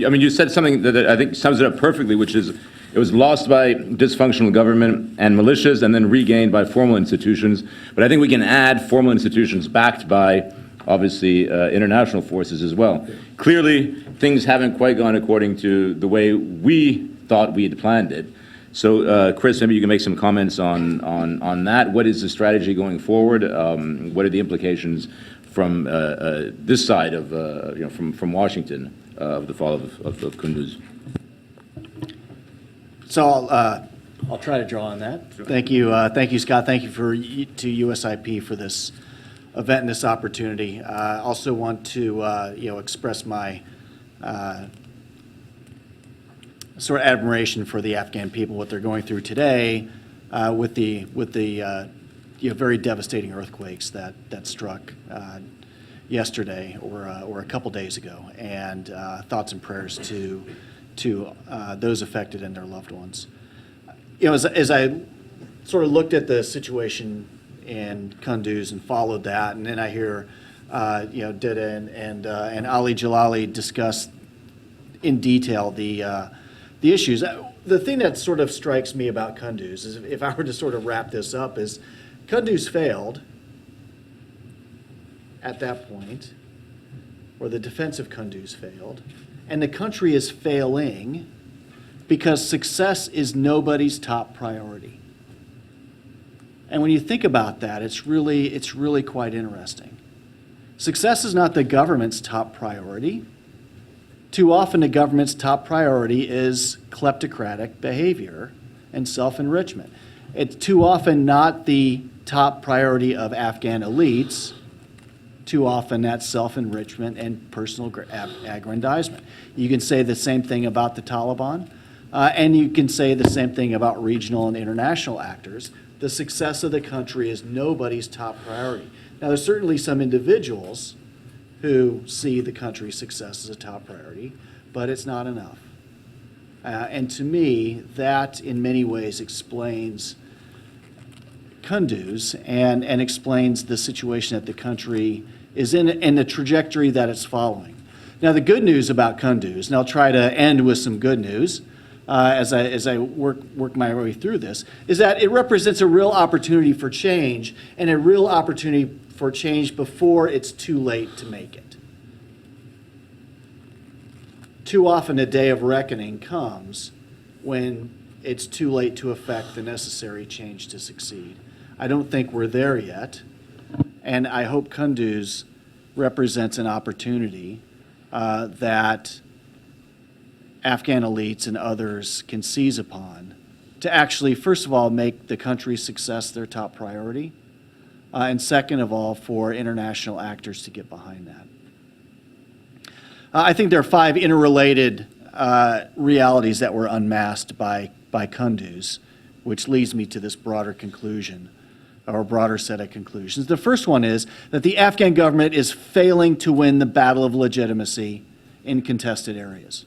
mean, you said something that I think sums it up perfectly, which is it was lost by dysfunctional government and militias and then regained by formal institutions. But I think we can add formal institutions backed by, obviously, international forces as well. Clearly, things haven't quite gone according to the way we thought we had planned it. So, Chris, maybe you can make some comments on that. What is the strategy going forward? What are the implications from this side of, from Washington of the fall of Kunduz? So I'll try to draw on that. Sure. Thank you, Scott. Thank you to USIP for this event and this opportunity. I also want to express my sort of admiration for the Afghan people, what they're going through today, with the very devastating earthquakes that struck yesterday or a couple days ago, and thoughts and prayers to those affected and their loved ones. As I sort of looked at the situation in Kunduz and followed that, and then I hear Dida and Ali Jalali discuss in detail the issues. The thing that sort of strikes me about Kunduz is, if I were to sort of wrap this up, is Kunduz failed at that point, or the defense of Kunduz failed, and the country is failing because success is nobody's top priority. And when you think about that, it's really quite interesting. Success is not the government's top priority. Too often the government's top priority is kleptocratic behavior and self-enrichment. It's too often not the top priority of Afghan elites. Too often that's self-enrichment and personal aggrandizement. You can say the same thing about the Taliban, and you can say the same thing about regional and international actors. The success of the country is nobody's top priority. Now, there's certainly some individuals who see the country's success as a top priority, but it's not enough. And to me, that in many ways explains Kunduz and explains the situation that the country is in and the trajectory that it's following. Now, the good news about Kunduz, and I'll try to end with some good news as I work my way through this, is that it represents a real opportunity for change, and a real opportunity for change before it's too late to make it. Too often a day of reckoning comes when it's too late to effect the necessary change to succeed. I don't think we're there yet, and I hope Kunduz represents an opportunity that Afghan elites and others can seize upon to actually, first of all, make the country's success their top priority, and second of all, for international actors to get behind that. I think there are 5 interrelated realities that were unmasked by Kunduz, which leads me to this broader conclusion, or a broader set of conclusions. The first one is that the Afghan government is failing to win the battle of legitimacy in contested areas.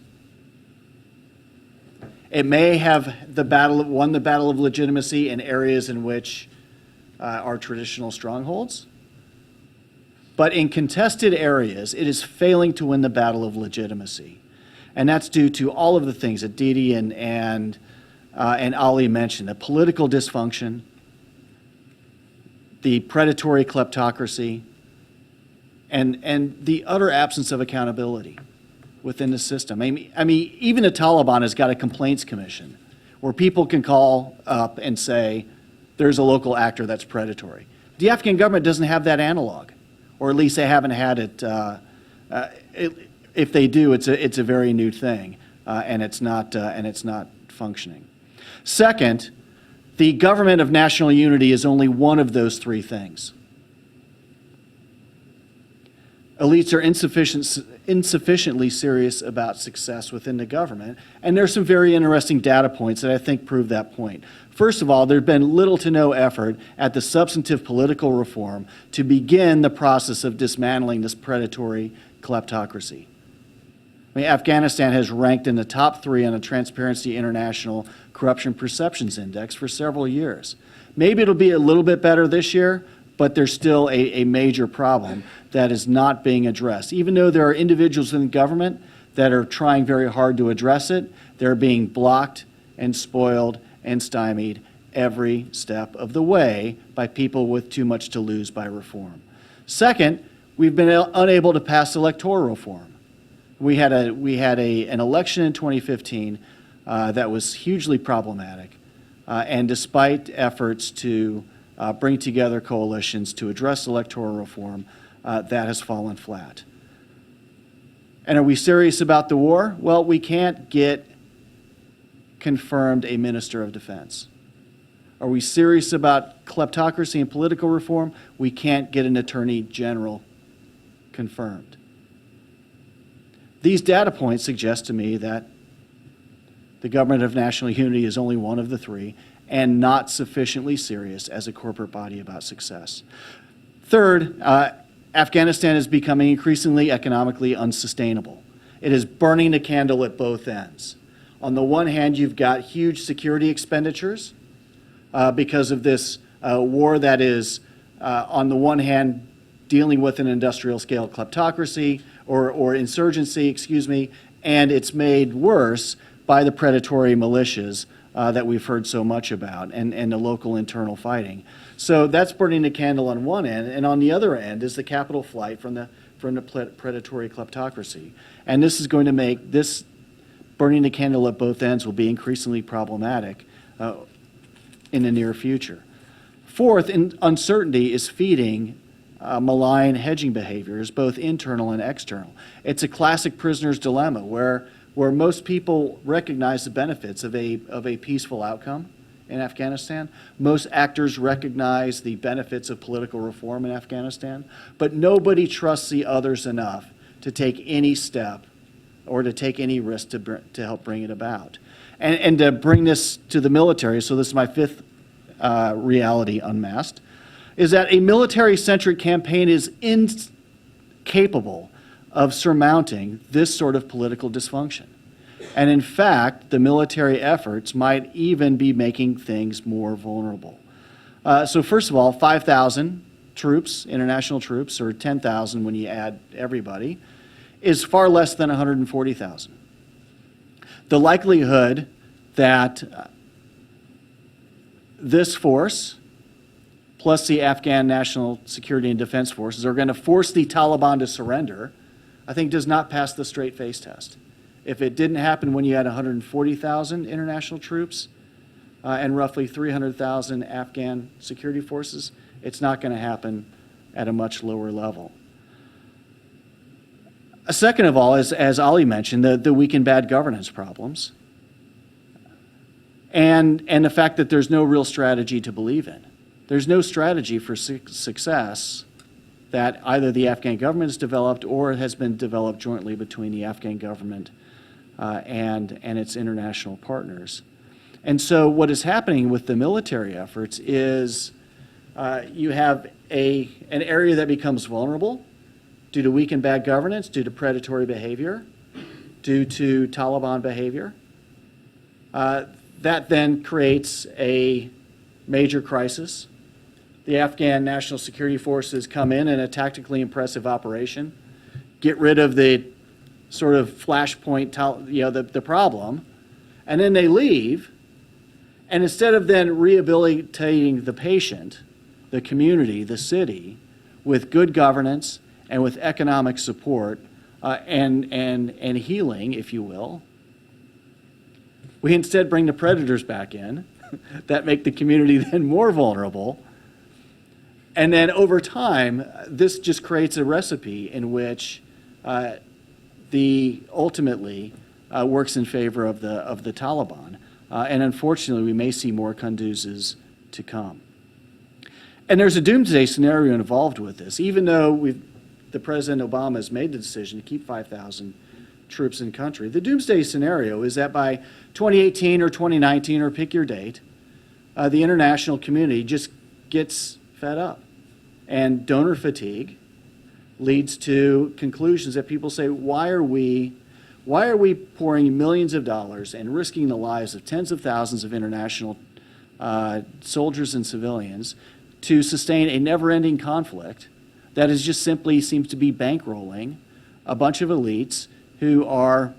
It may have won the battle of legitimacy in areas in which are traditional strongholds, but in contested areas, it is failing to win the battle of legitimacy. And that's due to all of the things that Didi and Ali mentioned: the political dysfunction, the predatory kleptocracy, and the utter absence of accountability within the system. I mean, even the Taliban has got a complaints commission where people can call up and say, there's a local actor that's predatory. The Afghan government doesn't have that analog, or at least they haven't had it. If they do, it's a very new thing, and it's not functioning. Second, the government of national unity is only one of those 3 things. Elites are insufficiently serious about success within the government, and there's some very interesting data points that I think prove that point. First of all, there's been little to no effort at the substantive political reform to begin the process of dismantling this predatory kleptocracy. I mean, Afghanistan has ranked in the top 3 on the Transparency International Corruption Perceptions Index for several years. Maybe it'll be a little bit better this year, but there's still a major problem that is not being addressed. Even though there are individuals in the government that are trying very hard to address it, they're being blocked and spoiled and stymied every step of the way by people with too much to lose by reform. Second, we've been unable to pass electoral reform. We had an election in 2015 that was hugely problematic, and despite efforts to bring together coalitions to address electoral reform, that has fallen flat. And are we serious about the war? Well, we can't get confirmed a minister of defense. Are we serious about kleptocracy and political reform? We can't get an attorney general confirmed. These data points suggest to me that the government of national unity is only one of the 3, and not sufficiently serious as a corporate body about success. Third, Afghanistan is becoming increasingly economically unsustainable. It is burning the candle at both ends. On the one hand, you've got huge security expenditures because of this war that is, on the one hand, dealing with an industrial scale kleptocracy or insurgency, excuse me, and it's made worse by the predatory militias that we've heard so much about and the local internal fighting. So that's burning the candle on one end, and on the other end is the capital flight from the predatory kleptocracy. And this is going to make this burning the candle at both ends will be increasingly problematic in the near future. Fourth, uncertainty is feeding malign hedging behaviors, both internal and external. It's a classic prisoner's dilemma where most people recognize the benefits of a peaceful outcome in Afghanistan. Most actors recognize the benefits of political reform in Afghanistan, but nobody trusts the others enough to take any step or to take any risk to help bring it about. And to bring this to the military, so this is my fifth reality unmasked, is that a military-centric campaign is incapable of surmounting this sort of political dysfunction. And in fact, the military efforts might even be making things more vulnerable. So first of all, 5,000 troops, international troops, or 10,000 when you add everybody, is far less than 140,000. The likelihood that this force, plus the Afghan National Security and Defense Forces, are going to force the Taliban to surrender, I think does not pass the straight face test. If it didn't happen when you had 140,000 international troops and roughly 300,000 Afghan security forces, it's not going to happen at a much lower level. Second of all, as Ali mentioned, the weak and bad governance problems and the fact that there's no real strategy to believe in. There's no strategy for success that either the Afghan government has developed or has been developed jointly between the Afghan government and its international partners. And so what is happening with the military efforts is you have an area that becomes vulnerable due to weak and bad governance, due to predatory behavior, due to Taliban behavior. That then creates a major crisis. The Afghan National Security Forces come in a tactically impressive operation, get rid of the sort of flashpoint, the problem, and then they leave. And instead of then rehabilitating the patient, the community, the city, with good governance and with economic support and healing, if you will, we instead bring the predators back in that make the community then more vulnerable. And then over time, this just creates a recipe in which ultimately works in favor of the Taliban. And unfortunately, we may see more Kunduzes to come. And there's a doomsday scenario involved with this. Even though the President Obama has made the decision to keep 5,000 troops in country, the doomsday scenario is that by 2018 or 2019, or pick your date, the international community just gets fed up. And donor fatigue leads to conclusions that people say, why are we pouring millions of dollars and risking the lives of tens of thousands of international soldiers and civilians to sustain a never-ending conflict that is just simply seems to be bankrolling a bunch of elites who are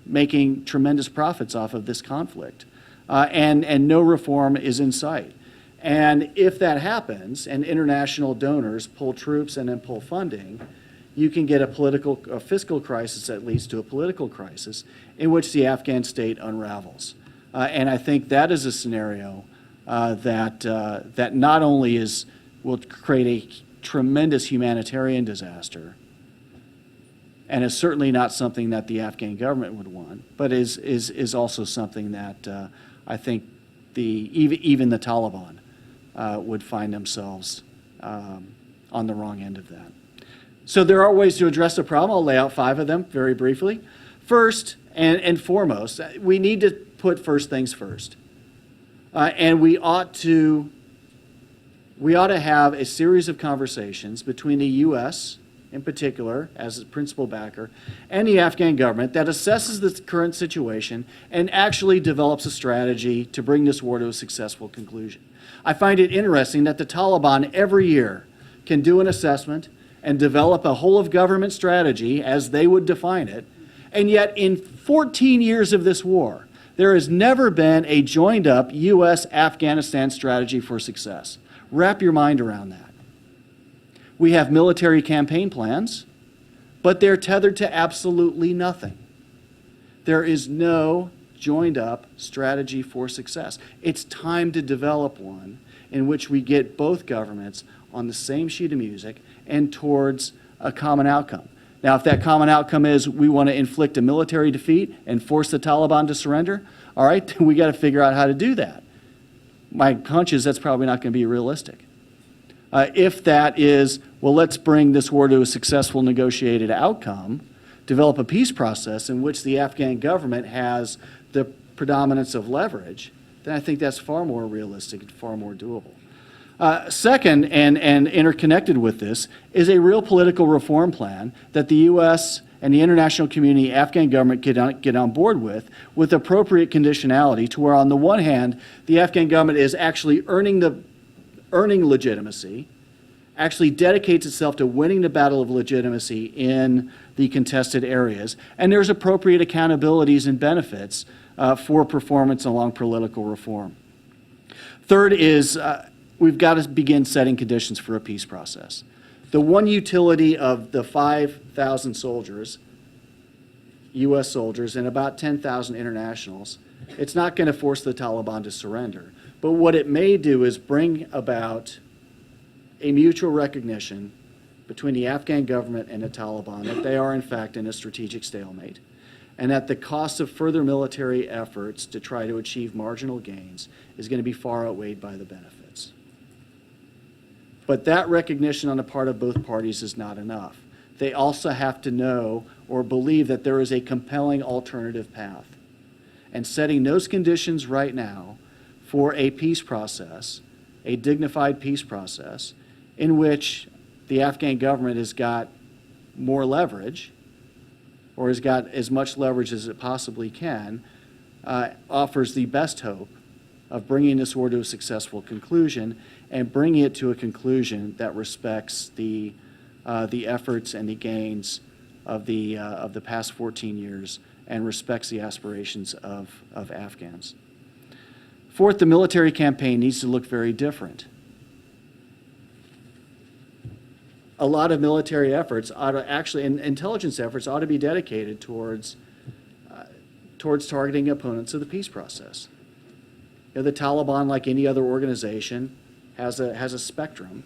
making tremendous profits off of this conflict, and no reform is in sight. And if that happens, and international donors pull troops and then pull funding, you can get a fiscal crisis that leads to a political crisis in which the Afghan state unravels. And I think that is a scenario that not only will create a tremendous humanitarian disaster, and is certainly not something that the Afghan government would want, but is also something that I think even the Taliban would find themselves on the wrong end of that. So there are ways to address the problem. I'll lay out 5 of them very briefly. First and foremost, we need to put first things first. And we ought to have a series of conversations between the U.S., in particular, as a principal backer, and the Afghan government that assesses the current situation and actually develops a strategy to bring this war to a successful conclusion. I find it interesting that the Taliban every year can do an assessment and develop a whole-of-government strategy as they would define it, and yet in 14 years of this war, there has never been a joined-up U.S.-Afghanistan strategy for success. Wrap your mind around that. We have military campaign plans, but they're tethered to absolutely nothing. There is no joined-up strategy for success. It's time to develop one in which we get both governments on the same sheet of music and towards a common outcome. Now, if that common outcome is we want to inflict a military defeat and force the Taliban to surrender, all right, then we got to figure out how to do that. My hunch is that's probably not going to be realistic. If that is, well, let's bring this war to a successful negotiated outcome, develop a peace process in which the Afghan government has the predominance of leverage, then I think that's far more realistic and far more doable. Second, and interconnected with this, is a real political reform plan that the U.S. and the international community, Afghan government get on board with appropriate conditionality to where on the one hand, the Afghan government is actually earning legitimacy, actually dedicates itself to winning the battle of legitimacy in the contested areas, and there's appropriate accountabilities and benefits for performance along political reform. Third is we've got to begin setting conditions for a peace process. The one utility of the 5,000 soldiers, U.S. soldiers, and about 10,000 internationals, it's not going to force the Taliban to surrender. But what it may do is bring about a mutual recognition between the Afghan government and the Taliban that they are, in fact, in a strategic stalemate, and that the cost of further military efforts to try to achieve marginal gains is going to be far outweighed by the benefits. But that recognition on the part of both parties is not enough. They also have to know or believe that there is a compelling alternative path. And setting those conditions right now for a peace process, a dignified peace process, in which the Afghan government has got more leverage, or has got as much leverage as it possibly can, offers the best hope of bringing this war to a successful conclusion and bringing it to a conclusion that respects the efforts and the gains of the past 14 years and respects the aspirations of Afghans. Fourth, the military campaign needs to look very different. A lot of military efforts ought to actually, and intelligence efforts ought to be dedicated towards targeting opponents of the peace process. You know, the Taliban, like any other organization, has a spectrum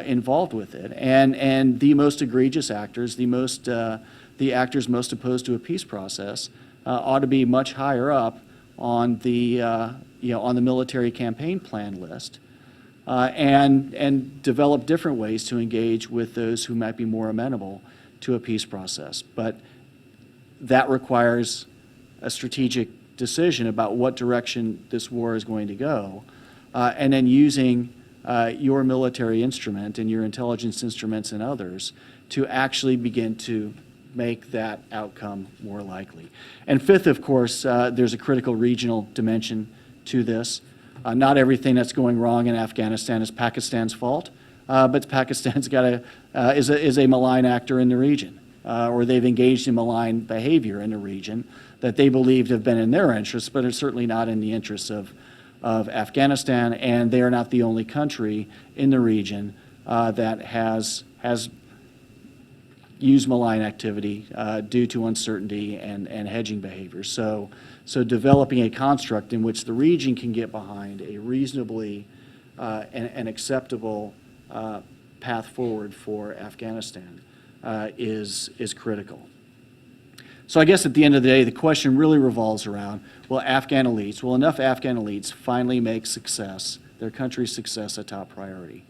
involved with it, and the most egregious actors, the actors most opposed to a peace process, ought to be much higher up on the on the military campaign plan list, and develop different ways to engage with those who might be more amenable to a peace process. But that requires a strategic decision about what direction this war is going to go, and then using your military instrument and your intelligence instruments and others to actually begin to make that outcome more likely. And fifth, of course, there's a critical regional dimension to this. Not everything that's going wrong in Afghanistan is Pakistan's fault, but Pakistan's is a malign actor in the region, or they've engaged in malign behavior in the region that they believed have been in their interests, but are certainly not in the interests of Afghanistan, and they are not the only country in the region that has used malign activity due to uncertainty and hedging behavior. So developing a construct in which the region can get behind a reasonably and acceptable path forward for Afghanistan is critical. So I guess at the end of the day, the question really revolves around, will enough Afghan elites finally make success, their country's success, a top priority?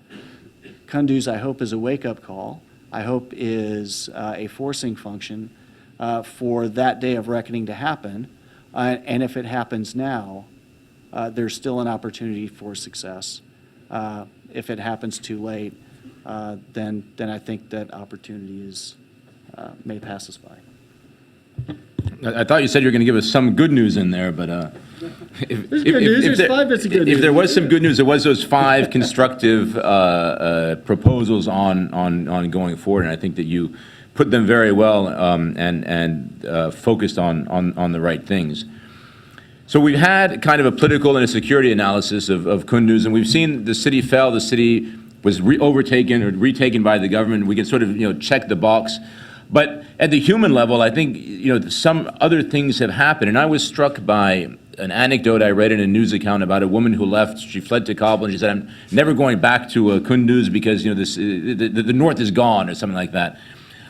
Kunduz, I hope, is a wake-up call. I hope is a forcing function for that day of reckoning to happen. And if it happens now, there's still an opportunity for success. If it happens too late, then I think that opportunity may pass us by. I thought you said you were going to give us some good news in there, but There's good news. There's 5 bits of good news. if there was some good news, there was those 5 constructive proposals on going forward, and I think that you put them very well and focused on the right things. So we've had kind of a political and a security analysis of Kunduz, and we've seen the city fell. The city was overtaken or retaken by the government. We can sort of check the box. But at the human level, I think some other things have happened, and I was struck by an anecdote I read in a news account about a woman who left. She fled to Kabul, and she said, "I'm never going back to Kunduz because the north is gone," or something like that.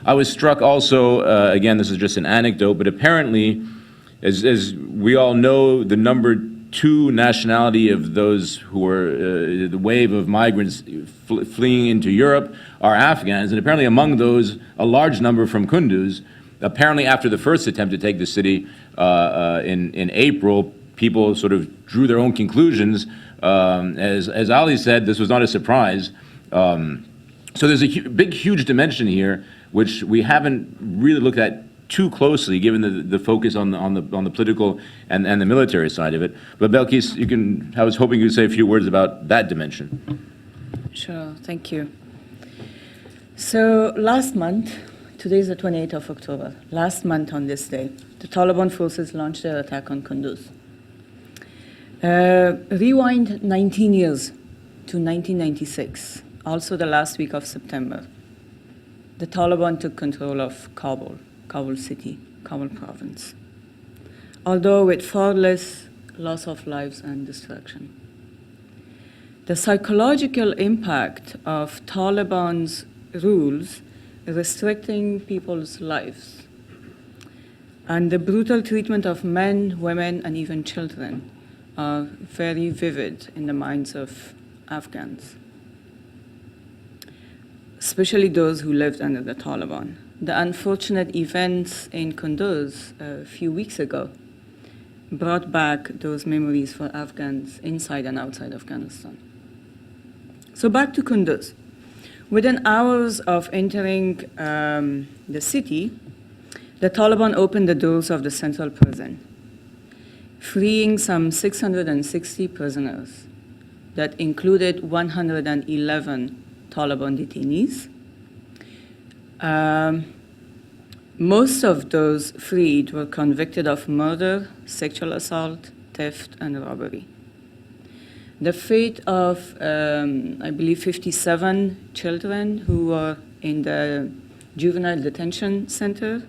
I was struck also. Again, this is just an anecdote, but apparently, as we all know, the number 2 nationality of those who were the wave of migrants fleeing into Europe are Afghans, and apparently among those, a large number from Kunduz. Apparently, after the first attempt to take the city in April, people sort of drew their own conclusions. As Ali said, this was not a surprise. So there's a big, huge dimension here, which we haven't really looked at too closely, given the focus on the political and the military side of it. But Belkis, I was hoping you could say a few words about that dimension. Sure, thank you. So last month, today is the 28th of October, last month on this day, the Taliban forces launched their attack on Kunduz. Rewind 19 years to 1996, also the last week of September. The Taliban took control of Kabul city, Kabul province, although with far less loss of lives and destruction. The psychological impact of Taliban's rules restricting people's lives and the brutal treatment of men, women, and even children are very vivid in the minds of Afghans, especially those who lived under the Taliban. The unfortunate events in Kunduz a few weeks ago brought back those memories for Afghans inside and outside Afghanistan. So back to Kunduz. Within hours of entering the city, the Taliban opened the doors of the central prison, freeing some 660 prisoners that included 111 Taliban detainees. Most of those freed were convicted of murder, sexual assault, theft, and robbery. The fate of, I believe, 57 children who were in the juvenile detention center,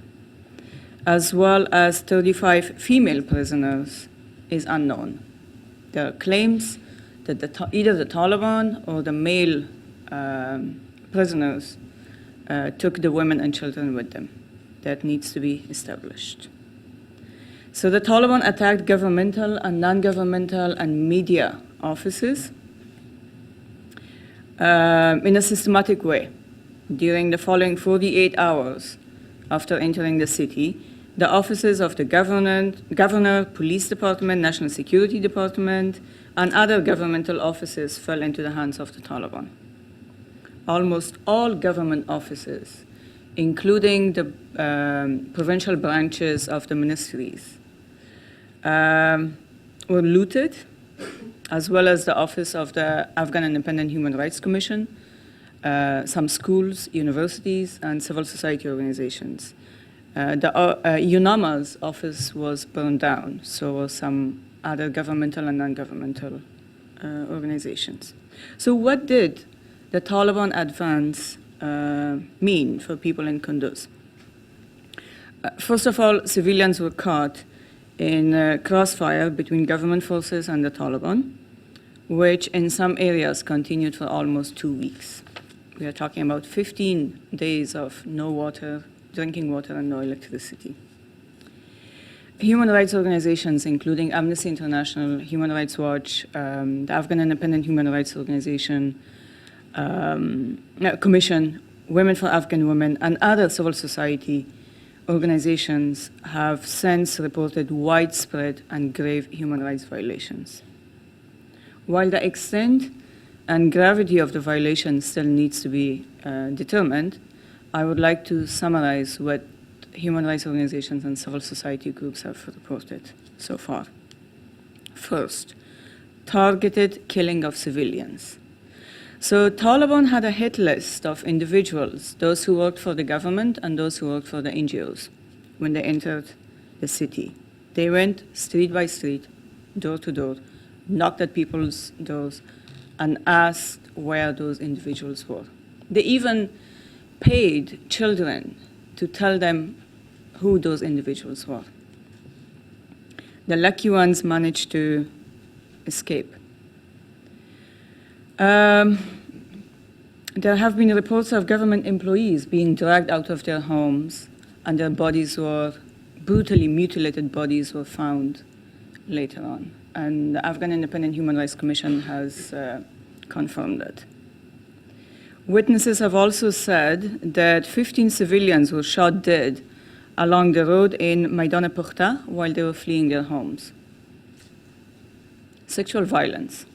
as well as 35 female prisoners, is unknown. There are claims that either the Taliban or the male prisoners took the women and children with them. That needs to be established. So the Taliban attacked governmental and non-governmental and media offices in a systematic way. During the following 48 hours after entering the city, the offices of the governor, police department, national security department, and other governmental offices fell into the hands of the Taliban. Almost all government offices, including the provincial branches of the ministries, were looted, as well as the office of the Afghan Independent Human Rights Commission, some schools, universities, and civil society organizations. The UNAMA's office was burned down, so were some other governmental and non-governmental organizations. So what did the Taliban advance mean for people in Kunduz? First of all, civilians were caught in crossfire between government forces and the Taliban, which in some areas continued for almost 2 weeks. We are talking about 15 days of no water, drinking water, and no electricity. Human rights organizations, including Amnesty International, Human Rights Watch, the Afghan Independent Human Rights Organization, Commission, Women for Afghan Women, and other civil society organizations have since reported widespread and grave human rights violations. While the extent and gravity of the violation still needs to be determined, I would like to summarize what human rights organizations and civil society groups have reported so far. First, targeted killing of civilians. So Taliban had a hit list of individuals, those who worked for the government and those who worked for the NGOs, when they entered the city. They went street by street, door to door, knocked at people's doors, and asked where those individuals were. They even paid children to tell them who those individuals were. The lucky ones managed to escape. There have been reports of government employees being dragged out of their homes, and their bodies were, brutally mutilated bodies were found later on. And the Afghan Independent Human Rights Commission has confirmed that. Witnesses have also said that 15 civilians were shot dead along the road in Maidan Pukhta while they were fleeing their homes. Sexual violence.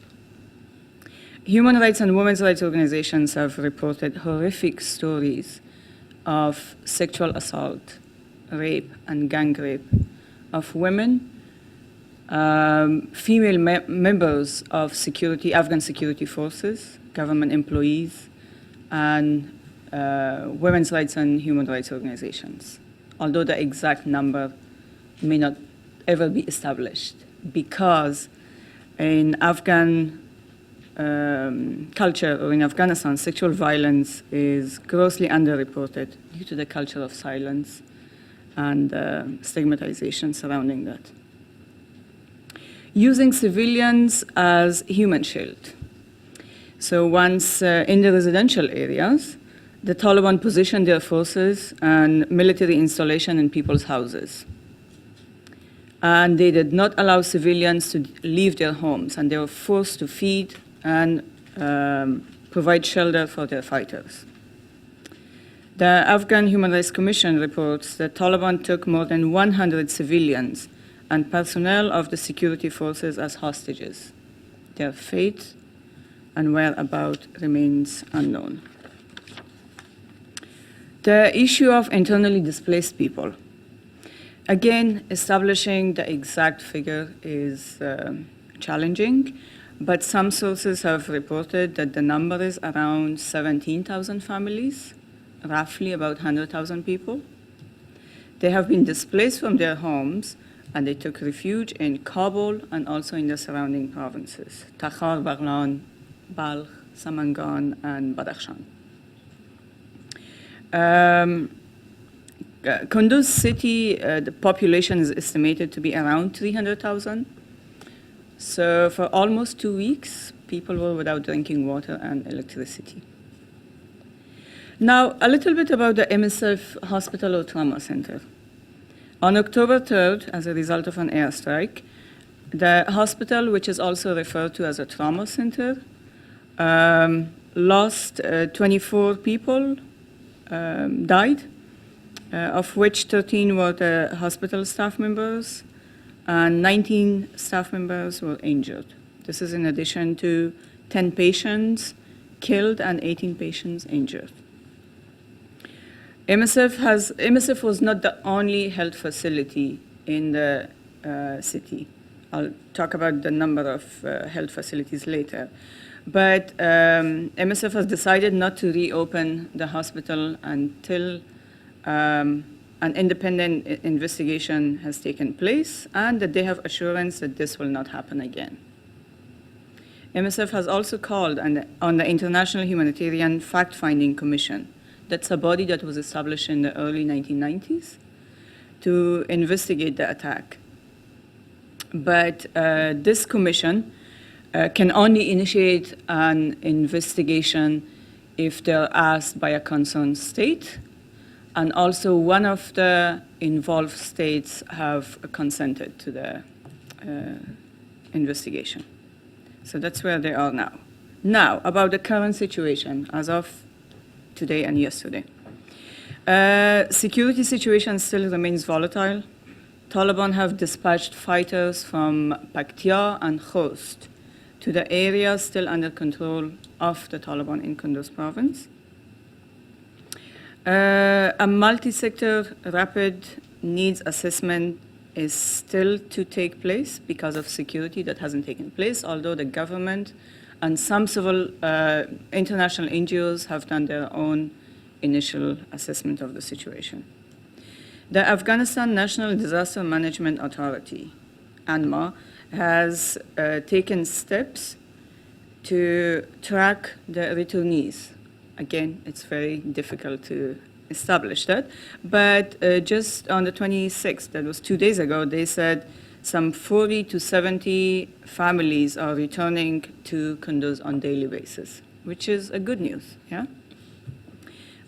Human rights and women's rights organizations have reported horrific stories of sexual assault, rape, and gang rape of women, female members of Afghan security forces, government employees, and women's rights and human rights organizations, although the exact number may not ever be established, because in Afghan culture, or in Afghanistan, sexual violence is grossly underreported due to the culture of silence and stigmatization surrounding that. Using civilians as human shield. So once in the residential areas, the Taliban positioned their forces and military installation in people's houses. And they did not allow civilians to leave their homes, and they were forced to feed and provide shelter for their fighters. The Afghan Human Rights Commission reports that Taliban took more than 100 civilians and personnel of the security forces as hostages. Their fate and whereabouts remains unknown. The issue of internally displaced people. Again, establishing the exact figure is challenging, but some sources have reported that the number is around 17,000 families, roughly about 100,000 people. They have been displaced from their homes, and they took refuge in Kabul and also in the surrounding provinces, Takhar, Baghlan, Balkh, Samangan, and Badakhshan. Kunduz city, the population is estimated to be around 300,000. So for almost 2 weeks, people were without drinking water and electricity. Now, a little bit about the MSF hospital or trauma center. On October 3rd, as a result of an airstrike, the hospital, which is also referred to as a trauma center, lost 24 people, died, of which 13 were the hospital staff members, and 19 staff members were injured. This is in addition to 10 patients killed and 18 patients injured. MSF was not the only health facility in the city. I'll talk about the number of health facilities later. But MSF has decided not to reopen the hospital until an independent investigation has taken place and that they have assurance that this will not happen again. MSF has also called on the International Humanitarian Fact-Finding Commission. That's a body that was established in the early 1990s to investigate the attack. But this commission can only initiate an investigation if they're asked by a concerned state, and also one of the involved states have consented to the investigation. So that's where they are now. Now, about the current situation as of today and yesterday. Security situation still remains volatile. Taliban have dispatched fighters from Paktia and Khost to the areas still under control of the Taliban in Kunduz province. A multi-sector rapid needs assessment is still to take place because of security that hasn't taken place, although the government and some civil international NGOs have done their own initial assessment of the situation. The Afghanistan National Disaster Management Authority, ANMA, has taken steps to track the returnees. Again, it's very difficult to establish that, but just on the 26th, that was 2 days ago, they said some 40 to 70 families are returning to Kunduz on a daily basis, which is a good news, yeah?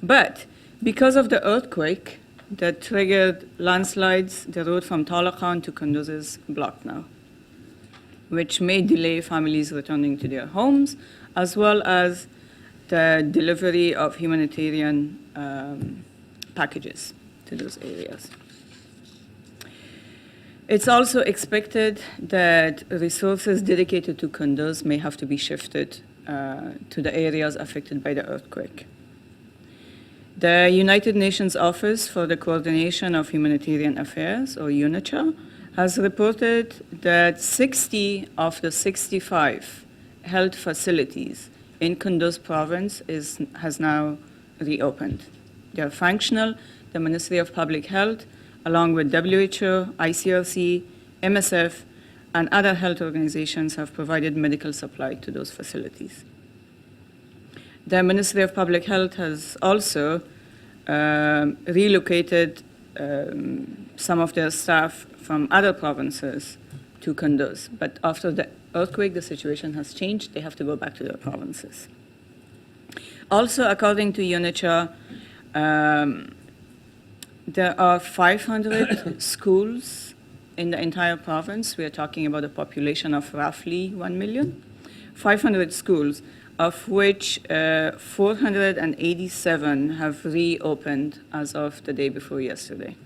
But because of the earthquake that triggered landslides, the road from Talakhan to Kunduz is blocked now, which may delay families returning to their homes, as well as the delivery of humanitarian packages to those areas. It's also expected that resources dedicated to Kunduz may have to be shifted to the areas affected by the earthquake. The United Nations Office for the Coordination of Humanitarian Affairs, or UNOCHA, has reported that 60 of the 65 health facilities in Kunduz province has now reopened. They are functional. The Ministry of Public Health, along with WHO, ICRC, MSF, and other health organizations have provided medical supply to those facilities. The Ministry of Public Health has also relocated some of their staff from other provinces to Kunduz. But after the earthquake, the situation has changed. They have to go back to their provinces. Also, according to UNOCHA, there are 500 schools in the entire province. We are talking about a population of roughly 1 million. 500 schools, of which 487 have reopened as of the day before yesterday,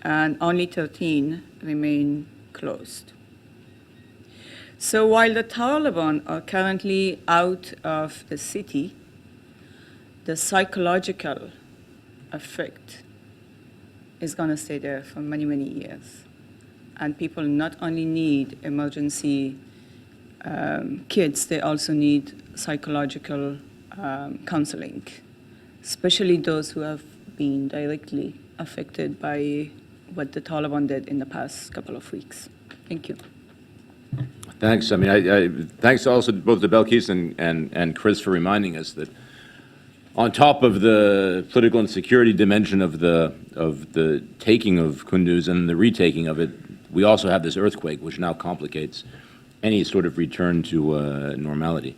and only 13 remain closed. So while the Taliban are currently out of the city, the psychological effect is going to stay there for many, many years. And people not only need emergency kits, they also need psychological counseling, especially those who have been directly affected by what the Taliban did in the past couple of weeks. Thank you. Thanks. I mean, thanks also both to Belkis and Chris for reminding us that on top of the political and security dimension of the taking of Kunduz and the retaking of it, we also have this earthquake, which now complicates any sort of return to normality.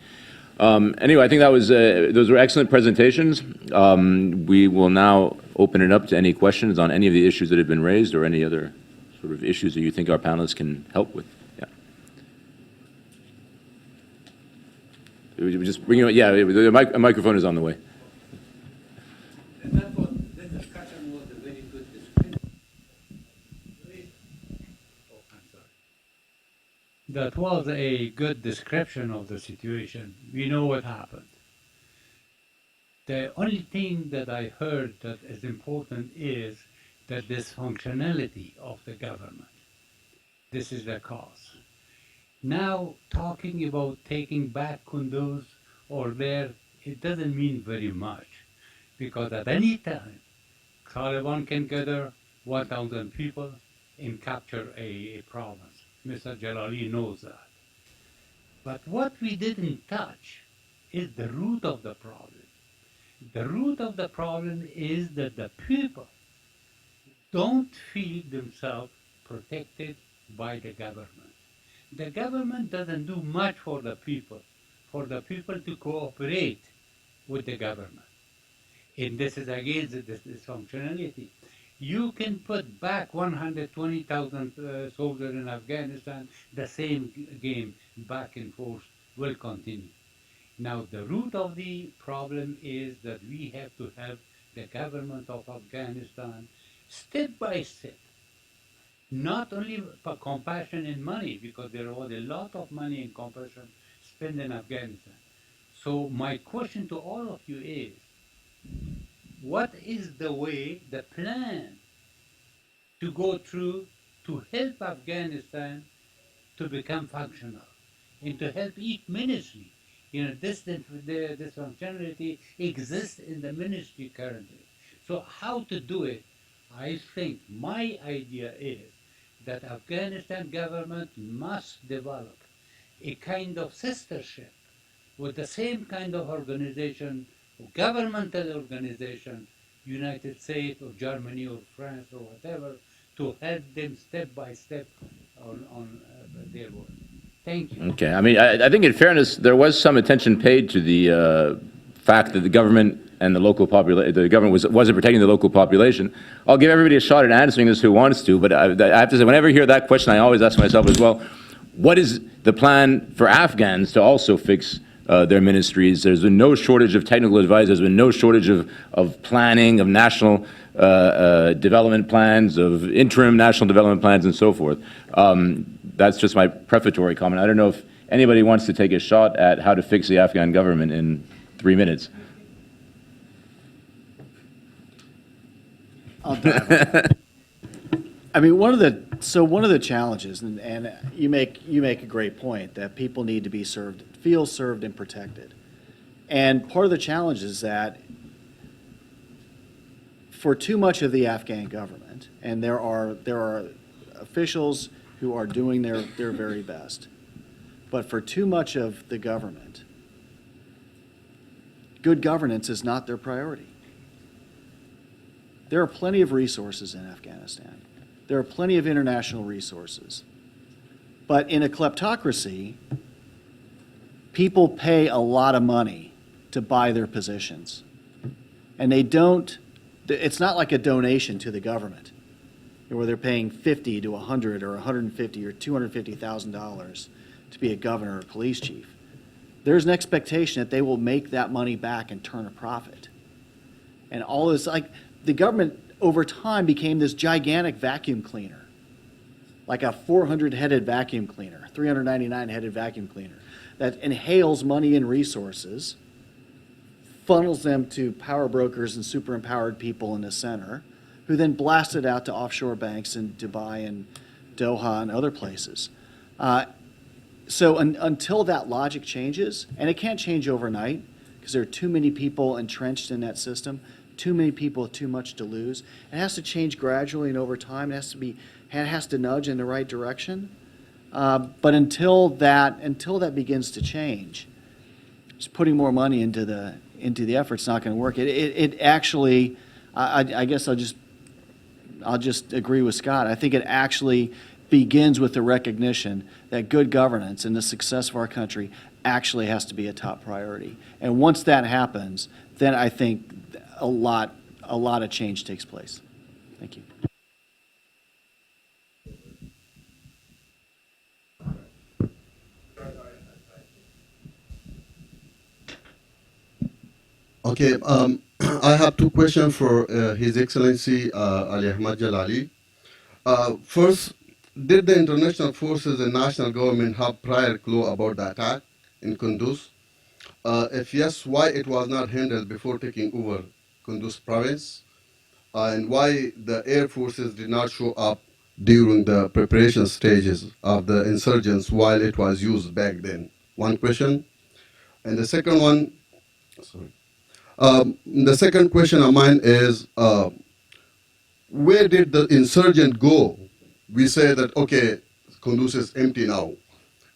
Anyway, I think that was those were excellent presentations. We will now open it up to any questions on any of the issues that have been raised or any other sort of issues that you think our panelists can help with. Yeah. We just bring you. Yeah, the microphone is on the way. This discussion was a very good description. That was a good description of the situation. We know what happened. The only thing that I heard that is important is the dysfunctionality of the government. This is the cause. Now, talking about taking back Kunduz or there, it doesn't mean very much, because at any time, Taliban can gather 1,000 people and capture a province. Mr. Jalali knows that. But what we didn't touch is the root of the problem. The root of the problem is that the people don't feel themselves protected by the government. The government doesn't do much for the people to cooperate with the government. And this is against this dysfunctionality. You can put back 120,000 soldiers in Afghanistan, the same game, back and forth, will continue. Now, the root of the problem is that we have to have the government of Afghanistan, step by step, not only for compassion in money, because there was a lot of money in compassion spent in Afghanistan. So my question to all of you is, what is the way, the plan to go through to help Afghanistan to become functional and to help each ministry? You know, this functionality exists in the ministry currently. So how to do it? I think my idea is that Afghanistan government must develop a kind of sistership with the same kind of organization, governmental organization, United States or Germany or France or whatever, to help them step by step on their work. Thank you. Okay. I mean, I think in fairness, there was some attention paid to the fact that the government and the government wasn't protecting the local population. I'll give everybody a shot at answering this who wants to, but I have to say, whenever I hear that question, I always ask myself as well, what is the plan for Afghans to also fix their ministries? There's been no shortage of technical advice. There's been no shortage of planning, of national development plans, of interim national development plans, and so forth. That's just my prefatory comment. I don't know if anybody wants to take a shot at how to fix the Afghan government in 3 minutes. I'll dive in. I mean, one of the challenges, and you make a great point, that people need to be feel served and protected. And part of the challenge is that for too much of the Afghan government, and there are officials who are doing their very best, but for too much of the government, good governance is not their priority. There are plenty of resources in Afghanistan. There are plenty of international resources. But in a kleptocracy, people pay a lot of money to buy their positions. And it's not like a donation to the government, where they're paying $50 to $100 or $150 or $250,000 to be a governor or police chief. There's an expectation that they will make that money back and turn a profit. And all this, like, the government over time became this gigantic vacuum cleaner, like a 400-headed vacuum cleaner, 399-headed vacuum cleaner that inhales money and resources, funnels them to power brokers and super empowered people in the center, who then blast it out to offshore banks in Dubai and Doha and other places. So until that logic changes, and it can't change overnight because there are too many people entrenched in that system, too many people with too much to lose. It has to change gradually and over time. It has to nudge in the right direction. But until that begins to change, just putting more money into the effort's not going to work. It actually, I guess I'll just agree with Scott. I think it actually begins with the recognition that good governance and the success of our country actually has to be a top priority. And once that happens, then I think a lot of change takes place. Thank you. Okay, I have two questions for His Excellency Ali Ahmad Jalali. First, did the international forces and national government have prior clue about the attack in Kunduz? If yes, why it was not handled before taking over Kunduz province? And why the air forces did not show up during the preparation stages of the insurgents while it was used back then? One question. And the second one, sorry. The second question of mine is, where did the insurgent go? We say that, okay, Kunduz is empty now.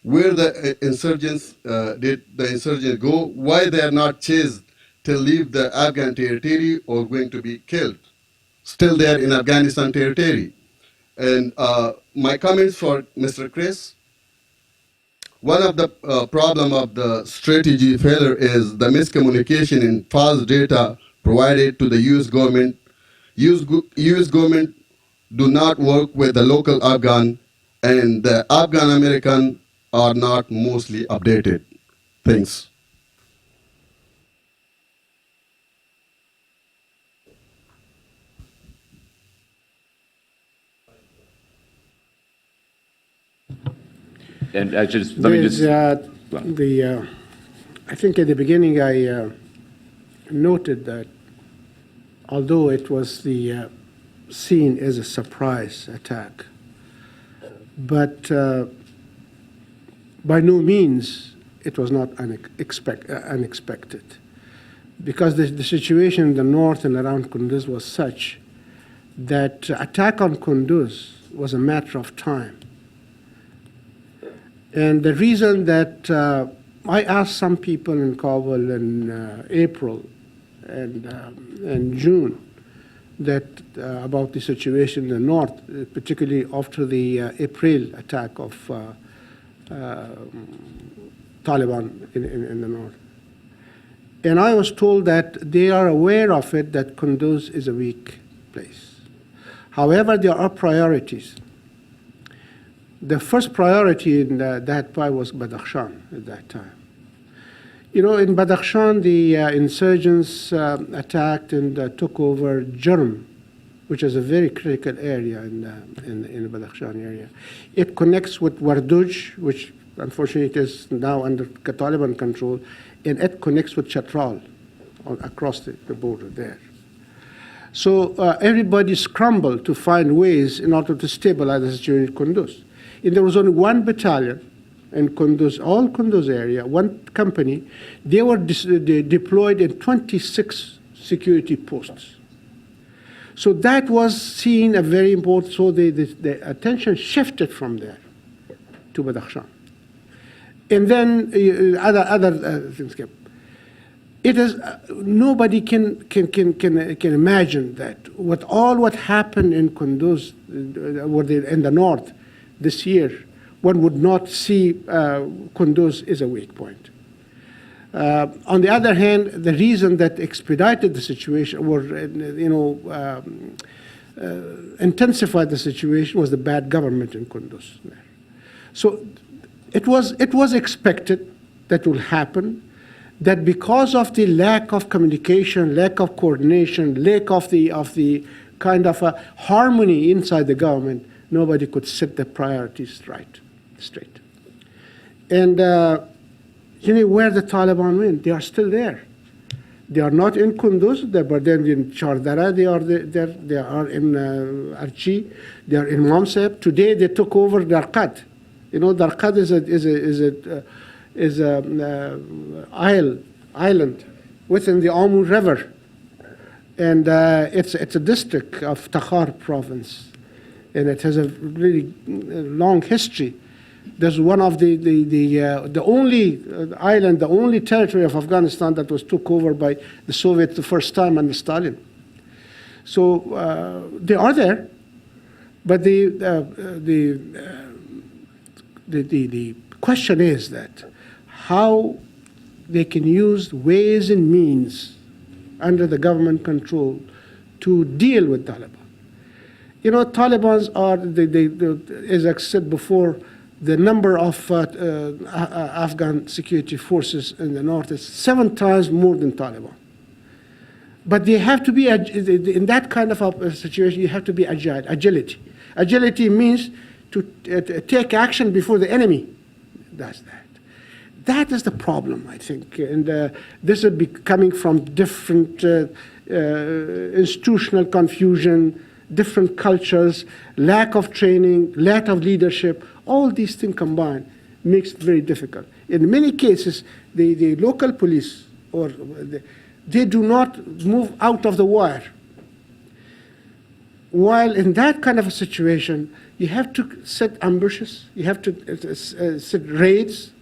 Where the insurgents, did the insurgents go? Why they are not chased to leave the Afghan territory or going to be killed? Still there in Afghanistan territory. And my comments for Mr. Chris, one of the problem of the strategy failure is the miscommunication and false data provided to the U.S. government. U.S. government do not work with the local Afghan, and the Afghan American are not mostly updated. Thanks. And I just, let me There's, just, I think at the beginning I noted that although it was seen as a surprise attack, but by no means it was not unexpected, because the situation in the north and around Kunduz was such that attack on Kunduz was a matter of time. And the reason that I asked some people in Kabul in April and June that about the situation in the north, particularly after the April attack of Taliban in the north. And I was told that they are aware of it, that Kunduz is a weak place. However, there are priorities. The first priority in that part was Badakhshan at that time. You know, in Badakhshan, the insurgents attacked and took over Jurm, which is a very critical area in the Badakhshan area. It connects with Warduj, which unfortunately is now under Taliban control, and it connects with Chatral across the border there. So everybody scrambled to find ways in order to stabilize the situation in Kunduz. And there was only one battalion in Kunduz, all Kunduz area, one company. They were deployed in 26 security posts. So that was seen a very important, so the attention shifted from there to Badakhshan. And then other things came. It is nobody can imagine that with all what happened in Kunduz, in the north this year, one would not see Kunduz as a weak point. On the other hand, the reason that expedited the situation, or intensified the situation, was the bad government in Kunduz. So it was expected that will happen, that because of the lack of communication, lack of coordination, lack of the kind of a harmony inside the government, nobody could set the priorities straight. And you know where the Taliban went? They are still there. They are not in Kunduz, but then in Chardara, they are in Archi, they are in Mamseb. Today they took over Darqad. You know, Darqad is a island within the Amu River, and it's a district of Takhar province, and it has a really long history. There's one of the only island, the only territory of Afghanistan that was took over by the Soviets the first time under Stalin. So they are there, but the question is that how they can use ways and means under the government control to deal with Taliban. You know, Talibans are, as I said before, the number of Afghan security forces in the north is 7 times more than Taliban. But they have to be, in that kind of a situation, you have to be agile. Agility. Agility means to take action before the enemy does that. That is the problem, I think. And this is coming from different institutional confusion, different cultures, lack of training, lack of leadership. All these things combined makes it very difficult. In many cases, the local police, they do not move out of the wire. While in that kind of a situation, you have to set ambushes, you have to set raids,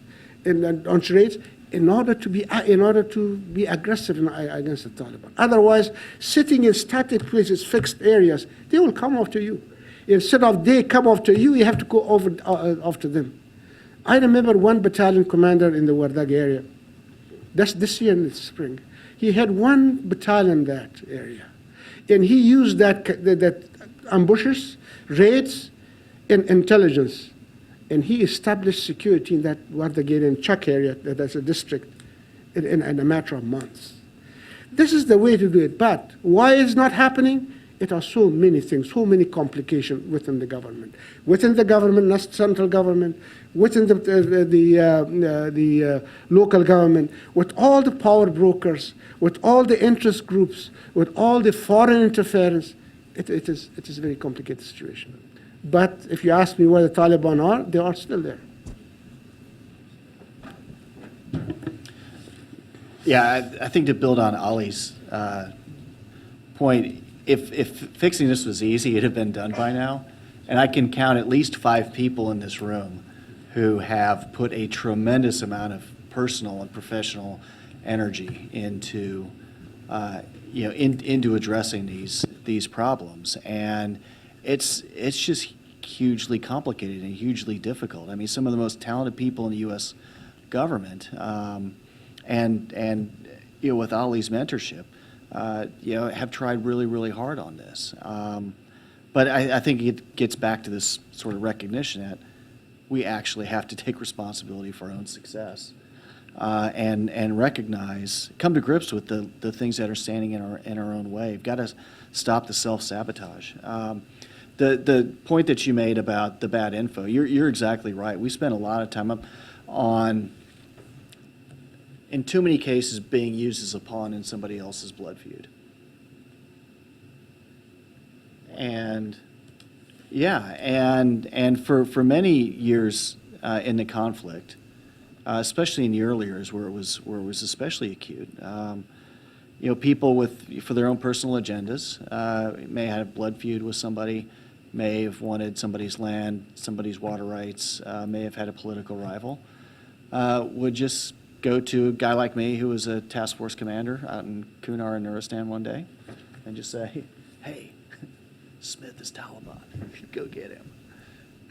launch raids, in order to be aggressive against the Taliban. Otherwise, sitting in static places, fixed areas, they will come after you. Instead of they come after you, you have to go over after them. I remember one battalion commander in the Wardag area. That's this year in the spring. He had one battalion in that area, and he used that ambushes, raids, and intelligence. And he established security in that Wardagar and Chak area, that's a district, in a matter of months. This is the way to do it. But why it's not happening? It are so many things, so many complications within the government. Within the government, not central government, within the local government, with all the power brokers, with all the interest groups, with all the foreign interference, it is a very complicated situation. But if you ask me where the Taliban are, they are still there. Yeah, I think to build on Ali's point, if fixing this was easy, it'd have been done by now. And I can count at least 5 people in this room who have put a tremendous amount of personal and professional energy into, into addressing these problems. And it's just hugely complicated and hugely difficult. I mean, some of the most talented people in the U.S. government, and with Ali's mentorship, have tried really, really hard on this. But I think it gets back to this sort of recognition that we actually have to take responsibility for our own success, and recognize, come to grips with the things that are standing in our own way. We've got to stop the self-sabotage. The point that you made about the bad info, you're exactly right. We spent a lot of time on, in too many cases, being used as a pawn in somebody else's blood feud. And for many years in the conflict, especially in the early years where it was especially acute, people for their own personal agendas may have had a blood feud with somebody, may have wanted somebody's land, somebody's water rights, may have had a political rival, would just go to a guy like me who was a task force commander out in Kunar and Nuristan one day and just say, hey, Smith is Taliban, go get him.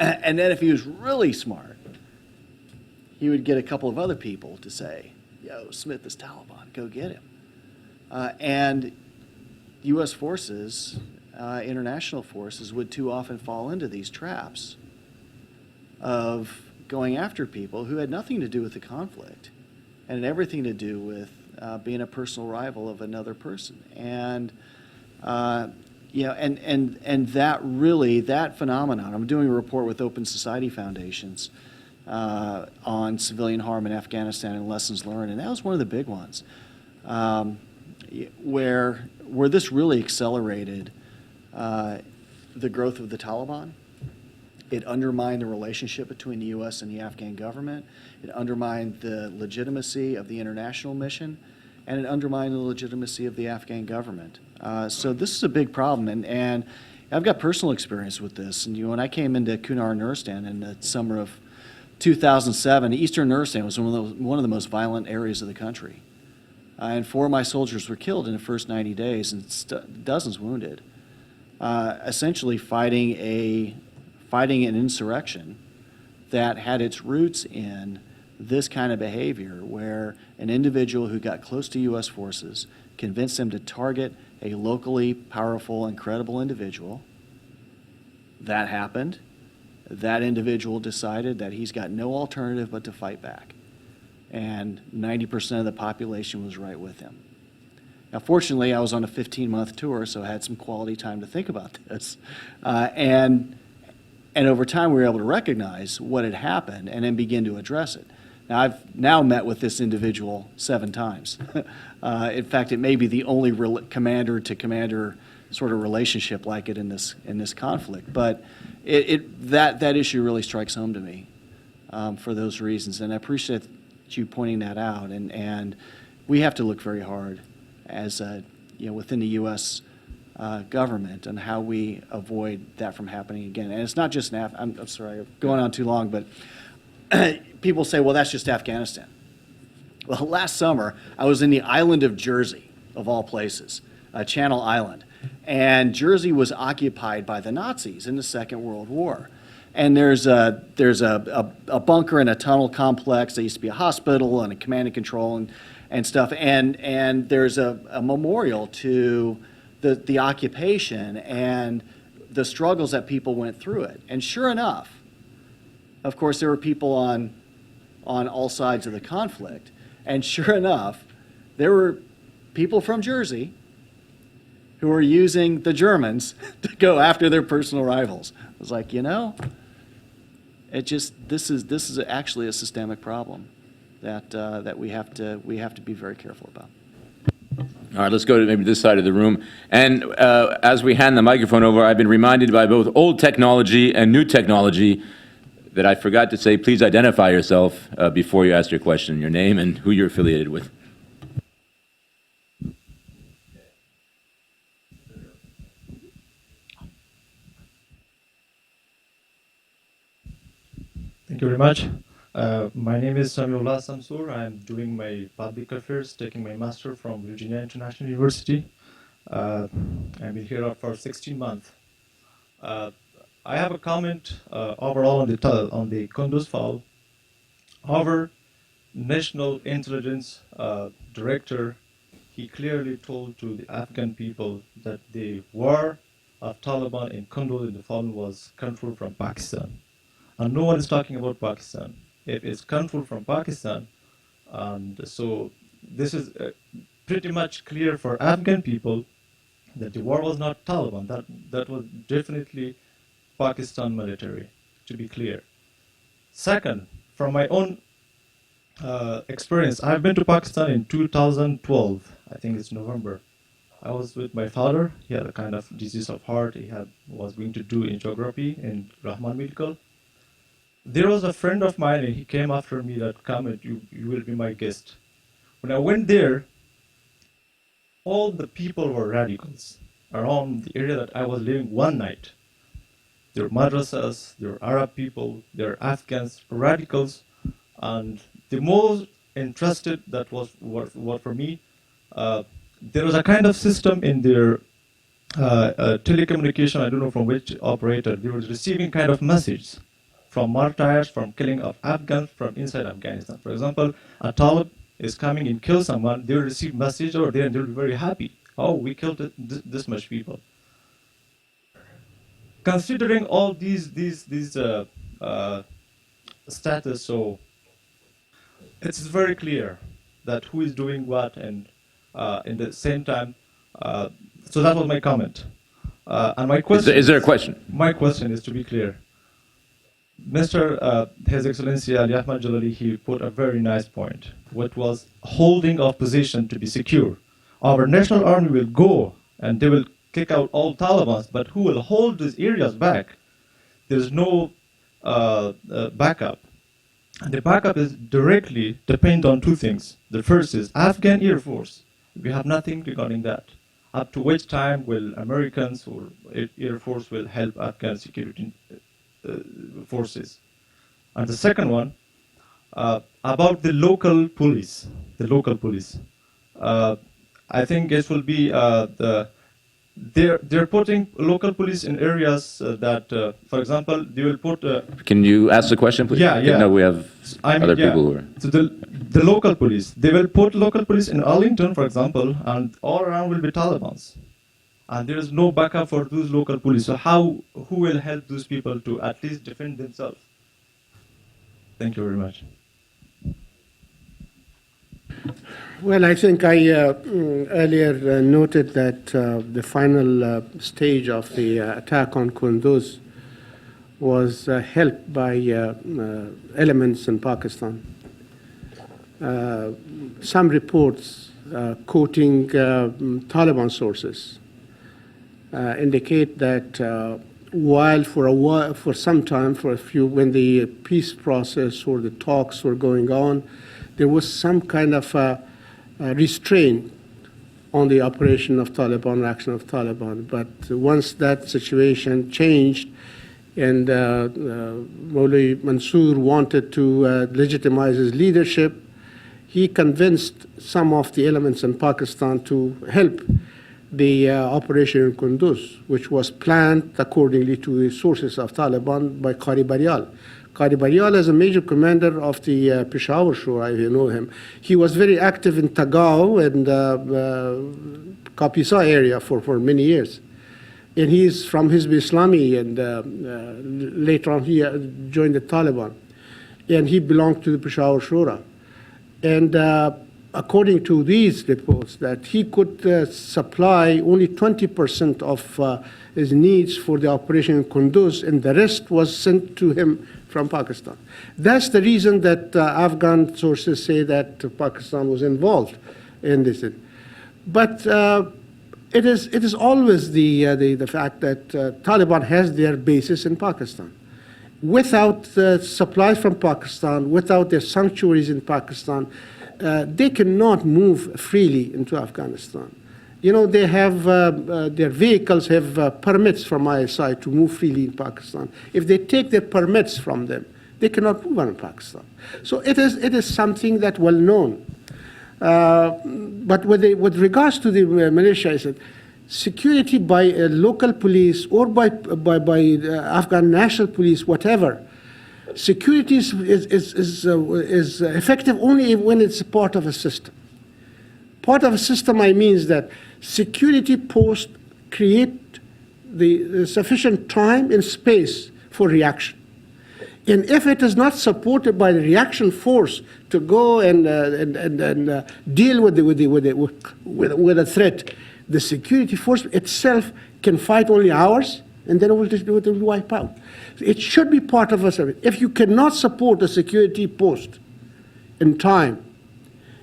And then if he was really smart, he would get a couple of other people to say, yo, Smith is Taliban, go get him. And U.S. forces, international forces, would too often fall into these traps of going after people who had nothing to do with the conflict and had everything to do with being a personal rival of another person. And and that phenomenon, I'm doing a report with Open Society Foundations on civilian harm in Afghanistan and lessons learned, and that was one of the big ones, where this really accelerated the growth of the Taliban. It undermined the relationship between the U.S. and the Afghan government. It undermined the legitimacy of the international mission, and it undermined the legitimacy of the Afghan government. So this is a big problem, and I've got personal experience with this. And when I came into Kunar and Nuristan in the summer of 2007, eastern Nuristan was one of the most violent areas of the country. And 4 of my soldiers were killed in the first 90 days and dozens wounded, essentially fighting an insurrection that had its roots in this kind of behavior, where an individual who got close to U.S. forces convinced them to target a locally powerful and credible individual. That happened. That individual decided that he's got no alternative but to fight back. And 90% of the population was right with him. Now, fortunately, I was on a 15-month tour, so I had some quality time to think about this. And over time, we were able to recognize what had happened and then begin to address it. Now, I've now met with this individual 7 times. In fact, it may be the only commander-to-commander sort of relationship like it in this conflict. But that issue really strikes home to me for those reasons, and I appreciate you pointing that out. And we have to look very hard as within the U.S. Government on how we avoid that from happening again. And it's not just I'm sorry, I'm going on too long, but people say, well, that's just Afghanistan. Well, last summer, I was in the island of Jersey, of all places, Channel Island. And Jersey was occupied by the Nazis in the Second World War. And there's a bunker and a tunnel complex. There used to be a hospital and a command and control and stuff. And there's a memorial to the occupation and the struggles that people went through it. And sure enough, of course, there were people on all sides of the conflict. And sure enough, there were people from Jersey who are using the Germans to go after their personal rivals. I was like, this is actually a systemic problem that we have to be very careful about. All right, let's go to maybe this side of the room. And as we hand the microphone over, I've been reminded by both old technology and new technology that I forgot to say, please identify yourself before you ask your question, your name and who you're affiliated with. Thank you very much. My name is Samiullah Samsour. I'm doing my public affairs, taking my master from Virginia International University. I've been here for 16 months. I have a comment overall on the Kunduz file. Our national intelligence director, he clearly told to the Afghan people that the war of Taliban in Kunduz in the fall was controlled from Pakistan. And no one is talking about Pakistan. It is controlled from Pakistan. And so this is pretty much clear for Afghan people that the war was not Taliban. That was definitely Pakistan military, to be clear. Second, from my own experience, I've been to Pakistan in 2012. I think it's November. I was with my father. He had a kind of disease of heart. Was going to do angiography in Rahman Medical. There was a friend of mine, and he came after me that, come and you will be my guest. When I went there, all the people were radicals around the area that I was living one night. There were madrasas, there were Arab people, there were Afghans, radicals, and the most interested that was what for me, there was a kind of system in their telecommunication, I don't know from which operator, they were receiving kind of message from martyrs, from killing of Afghans from inside Afghanistan. For example, a Talib is coming and kill someone, they will receive message over there and they'll be very happy. Oh, we killed this much people. Considering all these status, so it's very clear that who is doing what, and in the same time, so that was my comment. And my question Is there a question? My question is, to be clear, His Excellency Ali Ahmad Jalali, he put a very nice point, which was holding of position to be secure. Our national army will go and they will kick out all Taliban, but who will hold these areas back? There's no backup. And the backup is directly depend on two things. The first is Afghan Air Force. We have nothing regarding that. Up to which time will Americans or Air Force will help Afghan security forces? And the second one, about the local police. I think it will be they're putting local police in areas that, for example, they will put. Can you ask the question, please? Yeah. No, we have other people who are. So the local police, they will put local police in Arlington, for example, and all around will be Talibans, and there is no backup for those local police. So who will help those people to at least defend themselves? Thank you very much. Well, I think I earlier noted that the final stage of the attack on Kunduz was helped by elements in Pakistan. Some reports quoting Taliban sources indicate that while for some time, when the peace process or the talks were going on, there was some kind of restraint on the operation of Taliban, action of Taliban. But once that situation changed and Mawlana Mansour wanted to legitimize his leadership, he convinced some of the elements in Pakistan to help the operation in Kunduz, which was planned accordingly to the sources of Taliban by Qari Baryal. Qari Baryal is a major commander of the Peshawar Shura, if you know him. He was very active in Tagaw and Kapisa area for many years. And he's from Hizb Islami, and later on he joined the Taliban. And he belonged to the Peshawar Shura. And according to these reports, that he could supply only 20% of his needs for the operation in Kunduz, and the rest was sent to him from Pakistan. That's the reason that Afghan sources say that Pakistan was involved in this. But it is always the fact that Taliban has their bases in Pakistan. Without supplies from Pakistan, without their sanctuaries in Pakistan, they cannot move freely into Afghanistan. You know, they have, their vehicles have permits from ISI to move freely in Pakistan. If they take their permits from them, they cannot move on in Pakistan. So it is something that well known. But with regards to the militia, I said, security by local police or by Afghan national police, whatever, security is effective only when it's part of a system. Part of a system, I means that security posts create the sufficient time and space for reaction. And if it is not supported by the reaction force to go and deal with a threat, the security force itself can fight only hours, and then it will wipe out. It should be part of a service. If you cannot support a security post in time,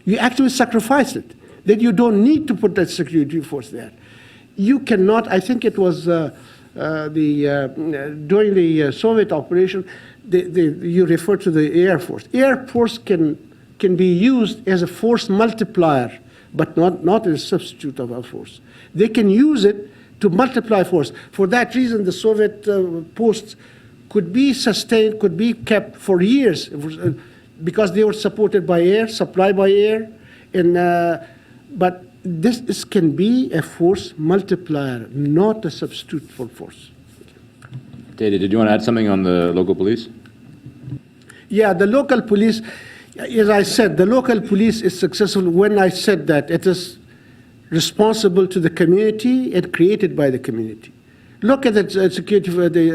you actually sacrifice it. Then you don't need to put that security force there. You cannot. I think it was during the Soviet operation. You refer to the Air Force. Air Force can be used as a force multiplier, but not as a substitute of a force. They can use it to multiply force. For that reason, the Soviet posts could be sustained, could be kept for years, because they were supported by air, supplied by air, and but this can be a force multiplier, not a substitute for force. Data, did you want to add something on the local police? Yeah, the local police, as I said, the local police is successful when I said that it is responsible to the community and created by the community. Look at the security for the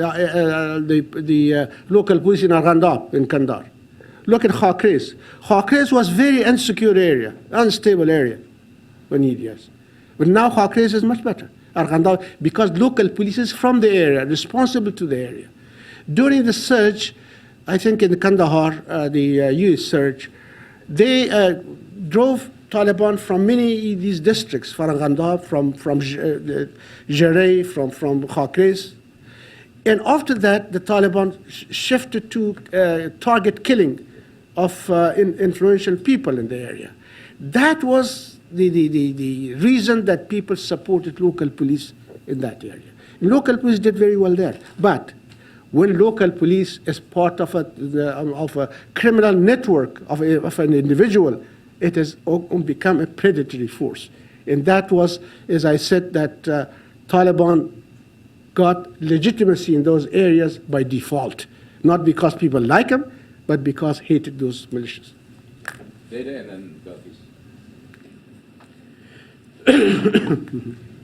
local police in Arghandab, in Kandahar. Look at Khakres. Khakres was very insecure area, unstable area when years. But now Khakres is much better. Arghandab, because local police is from the area, responsible to the area. During the surge, I think in Kandahar, the US surge, they drove Taliban from many of these districts, from Arghandab, from Jareh, from Khakres. And after that, the Taliban shifted to target killing of influential people in the area. That was the reason that people supported local police in that area. And local police did very well there. But when local police is part of a criminal network of an individual, it has become a predatory force. And that was, as I said, that Taliban got legitimacy in those areas by default, not because people like them, but because hated those militias. Data and then Belkis.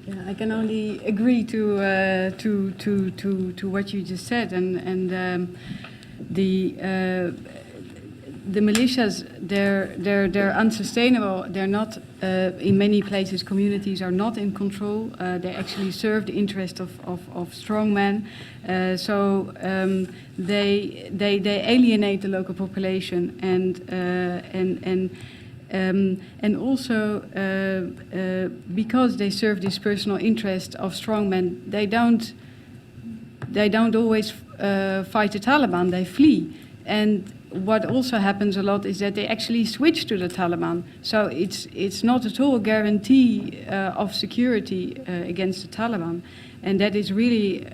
Yeah, I can only agree to what you just said, and the militias, they're unsustainable. They're not in many places. Communities are not in control. They actually serve the interest of strongmen. So they alienate the local population and also because they serve this personal interest of strongmen, they don't always fight the Taliban. They flee. And what also happens a lot is that they actually switch to the Taliban. So it's not at all a guarantee of security against the Taliban. And that is really,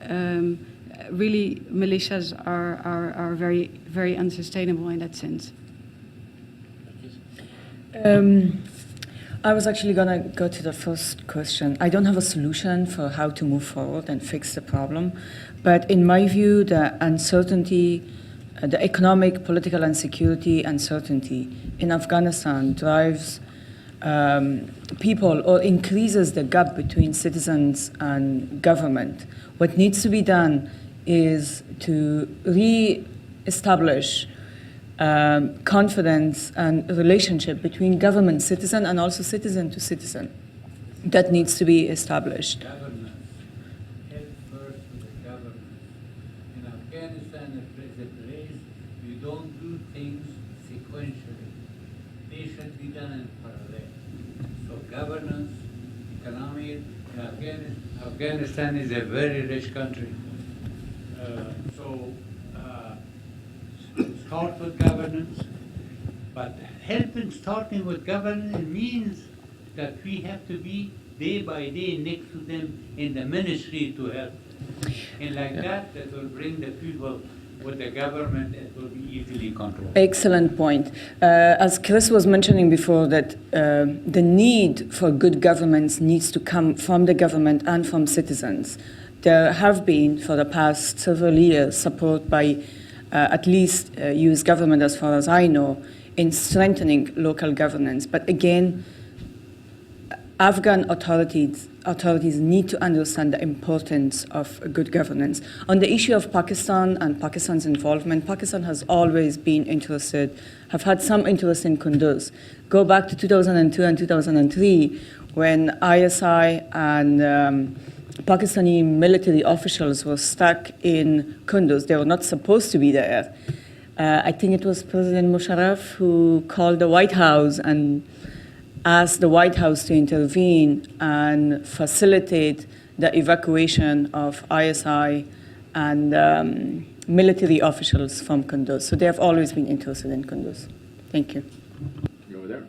really militias are very, very unsustainable in that sense. I was actually going to go to the first question. I don't have a solution for how to move forward and fix the problem. But in my view, the uncertainty, the economic, political, and security uncertainty in Afghanistan drives people or increases the gap between citizens and government. What needs to be done is to re-establish confidence and relationship between government, citizen, and also citizen to citizen. That needs to be established. Governance. Head first to the government. In Afghanistan, as a place, you don't do things sequentially. They should be done in parallel. So governance, economic, Afghanistan is a very rich country. Start with governance, but helping starting with governance means that we have to be day by day next to them in the ministry to help. And like that will bring the people with the government, it will be easily controlled. Excellent point. As Chris was mentioning before, that the need for good governance needs to come from the government and from citizens. There have been, for the past several years, support by at least US government, as far as I know, in strengthening local governance. But again, Afghan authorities need to understand the importance of good governance. On the issue of Pakistan and Pakistan's involvement, Pakistan has always been interested, have had some interest in Kunduz. Go back to 2002 and 2003, when ISI and Pakistani military officials were stuck in Kunduz. They were not supposed to be there. I think it was President Musharraf who called the White House and asked the White House to intervene and facilitate the evacuation of ISI and military officials from Kunduz. So they have always been interested in Kunduz. Thank you. Over there.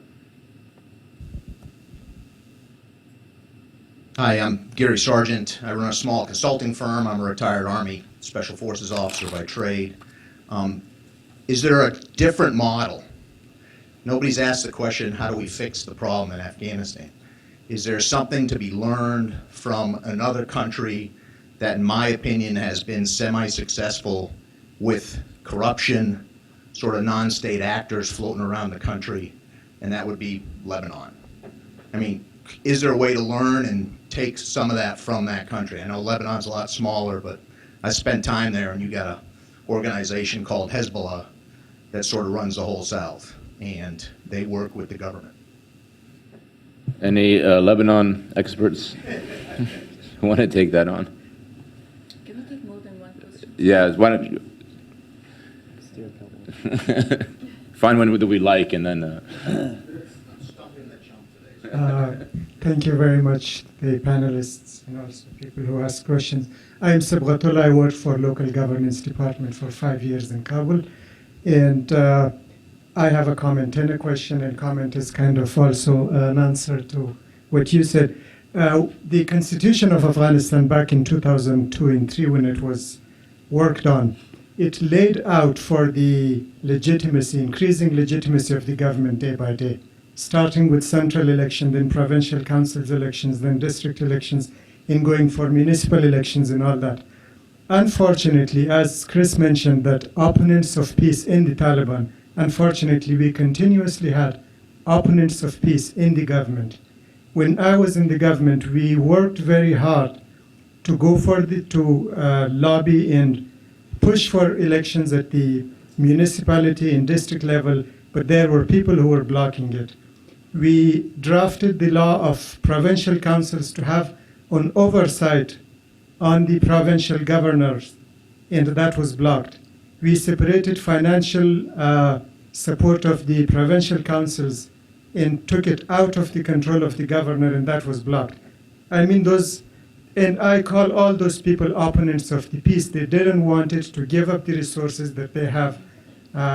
Hi, I'm Gary Sargent. I run a small consulting firm. I'm a retired Army Special Forces officer by trade. Is there a different model? Nobody's asked the question, how do we fix the problem in Afghanistan? Is there something to be learned from another country that, in my opinion, has been semi-successful with corruption, sort of non-state actors floating around the country, and that would be Lebanon? I mean, is there a way to learn and take some of that from that country? I know Lebanon's a lot smaller, but I spent time there, and you got an organization called Hezbollah that sort of runs the whole South, and they work with the government. Any Lebanon experts who want to take that on? Can we take more than one question? Yeah, why don't you? Find one that we like, and then. Thank you very much, the panelists and also people who ask questions. I am Sabghatullah. I worked for local governance department for 5 years in Kabul, and I have a comment and a question, and comment is kind of also an answer to what you said. The constitution of Afghanistan back in 2002 and 3, when it was worked on, it laid out for the legitimacy, increasing legitimacy of the government day by day, starting with central election, then provincial councils elections, then district elections, and going for municipal elections and all that. Unfortunately, as Chris mentioned, that opponents of peace in the Taliban, unfortunately, we continuously had opponents of peace in the government. When I was in the government, we worked very hard to go for lobby and push for elections at the municipality and district level, but there were people who were blocking it. We drafted the law of provincial councils to have an oversight on the provincial governors, and that was blocked. We separated financial support of the provincial councils and took it out of the control of the governor, and that was blocked. I mean, and I call all those people opponents of the peace. They didn't want it to give up the resources that they have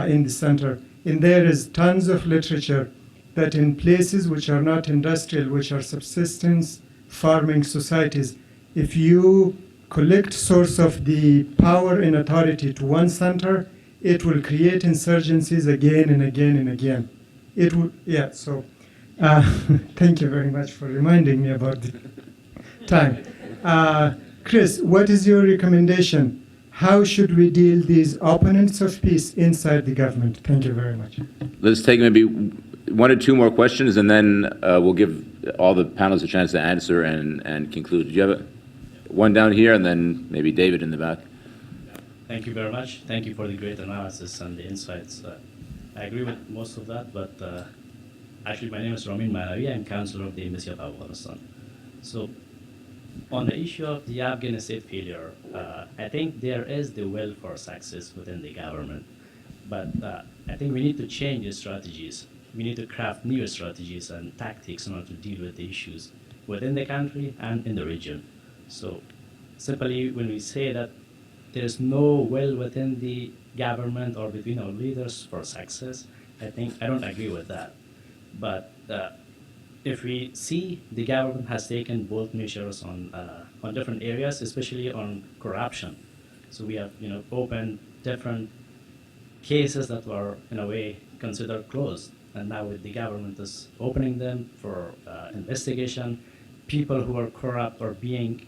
in the center. And there is tons of literature that in places which are not industrial, which are subsistence farming societies, if you collect source of the power and authority to one center, it will create insurgencies again and again and again. It will, yeah, so thank you very much for reminding me about the time. Chris, what is your recommendation? How should we deal these opponents of peace inside the government? Thank you very much. Let's take maybe one or two more questions, and then we'll give all the panelists a chance to answer and conclude. Do you have one down here, and then maybe David in the back? Thank you very much. Thank you for the great analysis and the insights. I agree with most of that, but actually my name is Ramin Manawi. I'm counselor of the Embassy of Afghanistan. So on the issue of the Afghan state failure, I think there is the will for success within the government, but I think we need to change the strategies. We need to craft new strategies and tactics in order to deal with the issues within the country and in the region. So simply when we say that there's no will within the government or between our leaders for success, I don't agree with that. But if we see the government has taken bold measures on different areas, especially on corruption. So we have opened different cases that were in a way considered closed, and now the government is opening them for investigation. People who are corrupt are being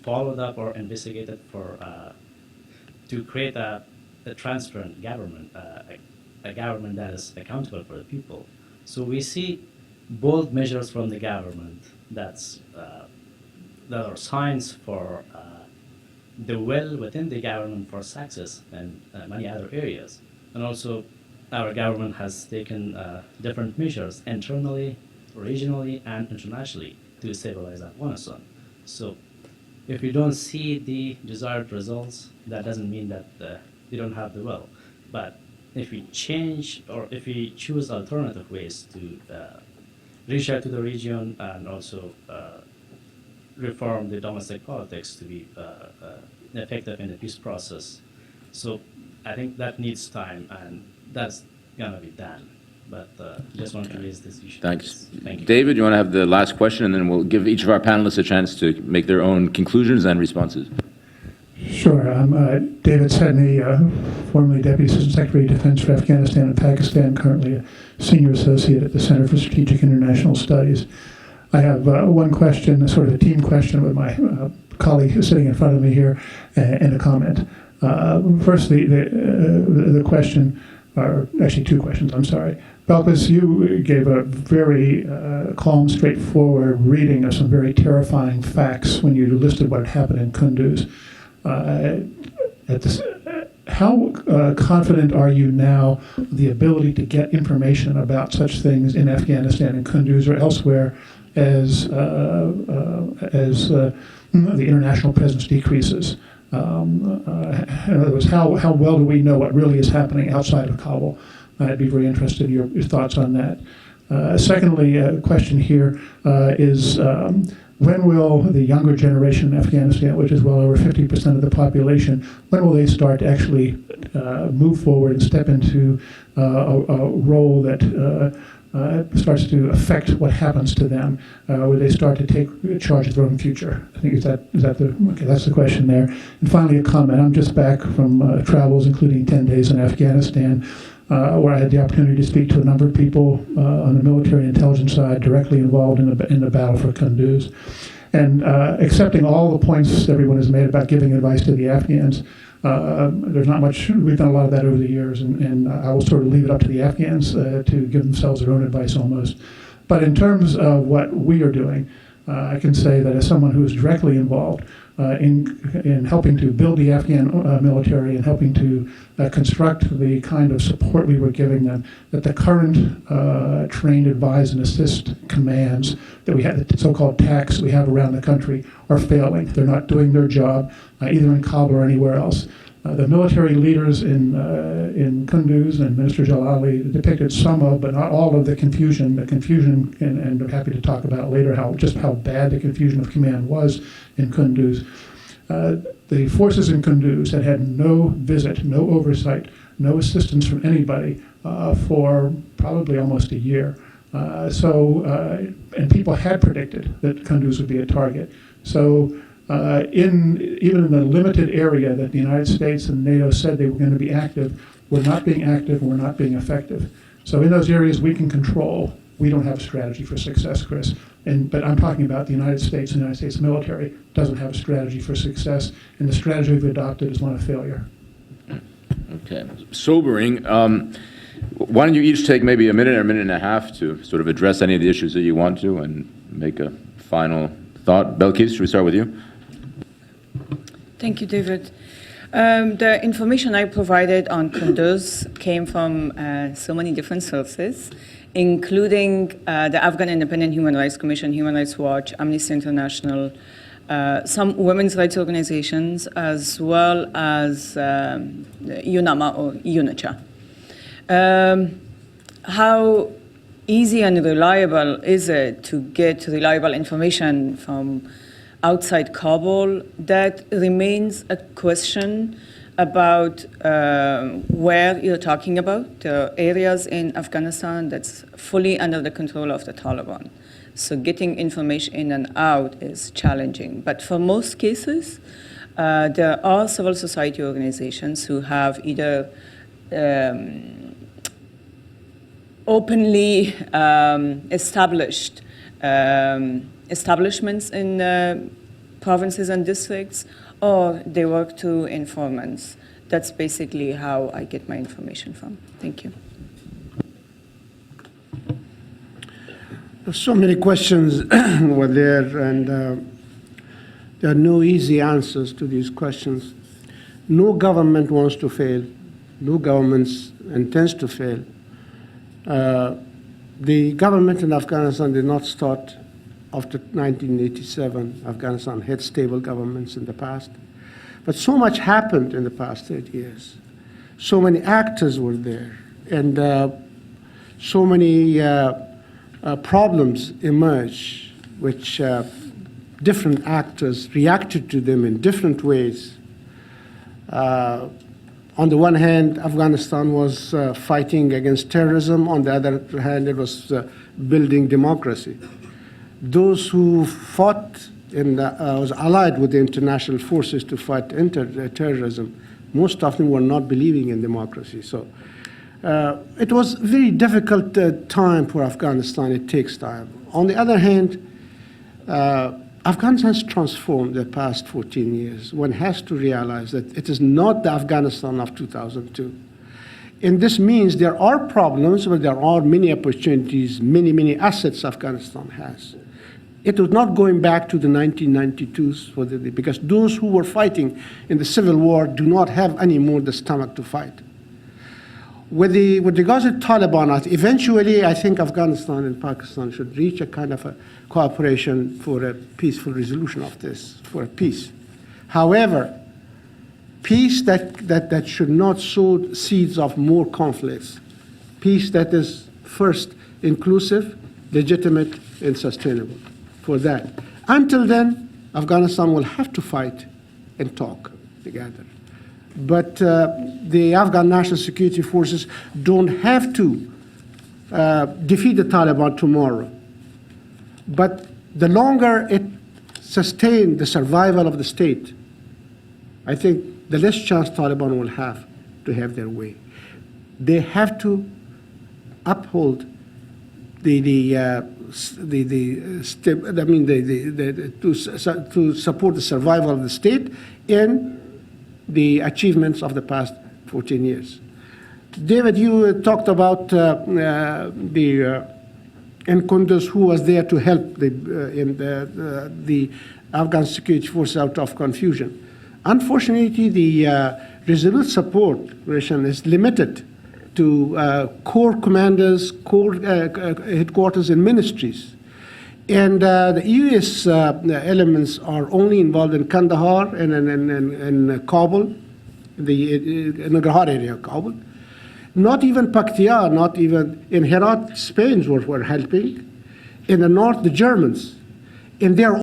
followed up or investigated for to create a transparent government, a government that is accountable for the people. So we see bold measures from the government that are signs for the will within the government for success in many other areas. And also our government has taken different measures internally, regionally, and internationally to stabilize Afghanistan. So if we don't see the desired results, that doesn't mean that they don't have the will. But if we change or if we choose alternative ways to reach out to the region and also reform the domestic politics to be effective in the peace process. So I think that needs time, and that's gonna be done. But just want to raise this issue. Thanks. Thank you. David, you want to have the last question, and then we'll give each of our panelists a chance to make their own conclusions and responses. Sure. I'm David Sedney, formerly Deputy Assistant Secretary of Defense for Afghanistan and Pakistan, currently a Senior Associate at the Center for Strategic International Studies. I have one question, sort of a team question with my colleague who's sitting in front of me here, and a comment. Firstly, the question, or actually two questions, I'm sorry. Belkis, you gave a very calm, straightforward reading of some very terrifying facts when you listed what had happened in Kunduz. How confident are you now of the ability to get information about such things in Afghanistan and Kunduz or elsewhere as the international presence decreases? In other words, how well do we know what really is happening outside of Kabul? I'd be very interested in your thoughts on that. Secondly, a question here is when will the younger generation in Afghanistan, which is well over 50% of the population, when will they start to actually move forward and step into a role that starts to affect what happens to them, where they start to take charge of their own future? I think that's the question there. And finally, a comment. I'm just back from travels, including 10 days in Afghanistan, where I had the opportunity to speak to a number of people on the military and intelligence side directly involved in the battle for Kunduz. And accepting all the points everyone has made about giving advice to the Afghans, there's not much. We've done a lot of that over the years, and I will sort of leave it up to the Afghans to give themselves their own advice almost. But in terms of what we are doing, I can say that as someone who is directly involved in helping to build the Afghan military and helping to construct the kind of support we were giving them, that the current trained, advise, and assist commands that we have, the so-called TACs we have around the country, are failing. They're not doing their job, either in Kabul or anywhere else. The military leaders in Kunduz and Minister Jalali depicted some of, but not all of the confusion. And I'm happy to talk about later just how bad the confusion of command was in Kunduz. The forces in Kunduz had no visit, no oversight, no assistance from anybody for probably almost a year. And people had predicted that Kunduz would be a target. So even in the limited area that the United States and NATO said they were going to be active, we're not being active and we're not being effective. So in those areas we can control, we don't have a strategy for success, Chris. But I'm talking about the United States and the United States military doesn't have a strategy for success, and the strategy we've adopted is one of failure. Okay. Sobering. Why don't you each take maybe a minute or a minute and a half to sort of address any of the issues that you want to and make a final thought. Belkis, should we start with you? Thank you, David. The information I provided on Kunduz came from so many different sources, including the Afghan Independent Human Rights Commission, Human Rights Watch, Amnesty International, some women's rights organizations, as well as UNAMA or UNICHA. How easy and reliable is it to get reliable information from outside Kabul? That remains a question about where you're talking about, the areas in Afghanistan that's fully under the control of the Taliban. So getting information in and out is challenging. But for most cases, there are civil society organizations who have either openly established establishments in provinces and districts, or they work through informants. That's basically how I get my information from. Thank you. There's so many questions were there, and there are no easy answers to these questions. No government wants to fail. No government intends to fail. The government in Afghanistan did not start after 1987. Afghanistan had stable governments in the past. But so much happened in the past 30 years. So many actors were there, and so many problems emerged, which different actors reacted to them in different ways. On the one hand, Afghanistan was fighting against terrorism. On the other hand, it was building democracy. Those who fought and was allied with the international forces to fight terrorism, most of them were not believing in democracy. So it was a very difficult time for Afghanistan. It takes time. On the other hand, Afghanistan has transformed the past 14 years. One has to realize that it is not the Afghanistan of 2002. And this means there are problems, but there are many opportunities, many assets Afghanistan has. It was not going back to the 1992s, because those who were fighting in the civil war do not have anymore the stomach to fight. With regards to Taliban, eventually I think Afghanistan and Pakistan should reach a kind of a cooperation for a peaceful resolution of this, for a peace. However, peace that should not sow seeds of more conflicts. Peace that is first inclusive, legitimate, and sustainable for that. Until then, Afghanistan will have to fight and talk together. But the Afghan National Security Forces don't have to defeat the Taliban tomorrow. But the longer it sustains the survival of the state, I think the less chance Taliban will have to have their way. They have to uphold to support the survival of the state and the achievements of the past 14 years. David, you talked about in Kunduz, who was there to help the Afghan security forces out of confusion. Unfortunately, the resolute support mission is limited to core commanders, core headquarters, and ministries. And the U.S. elements are only involved in Kandahar and in Kabul, the Nangarhar area of Kabul. Not even Paktia, not even in Herat, Spain were helping. In the north, the Germans. And they're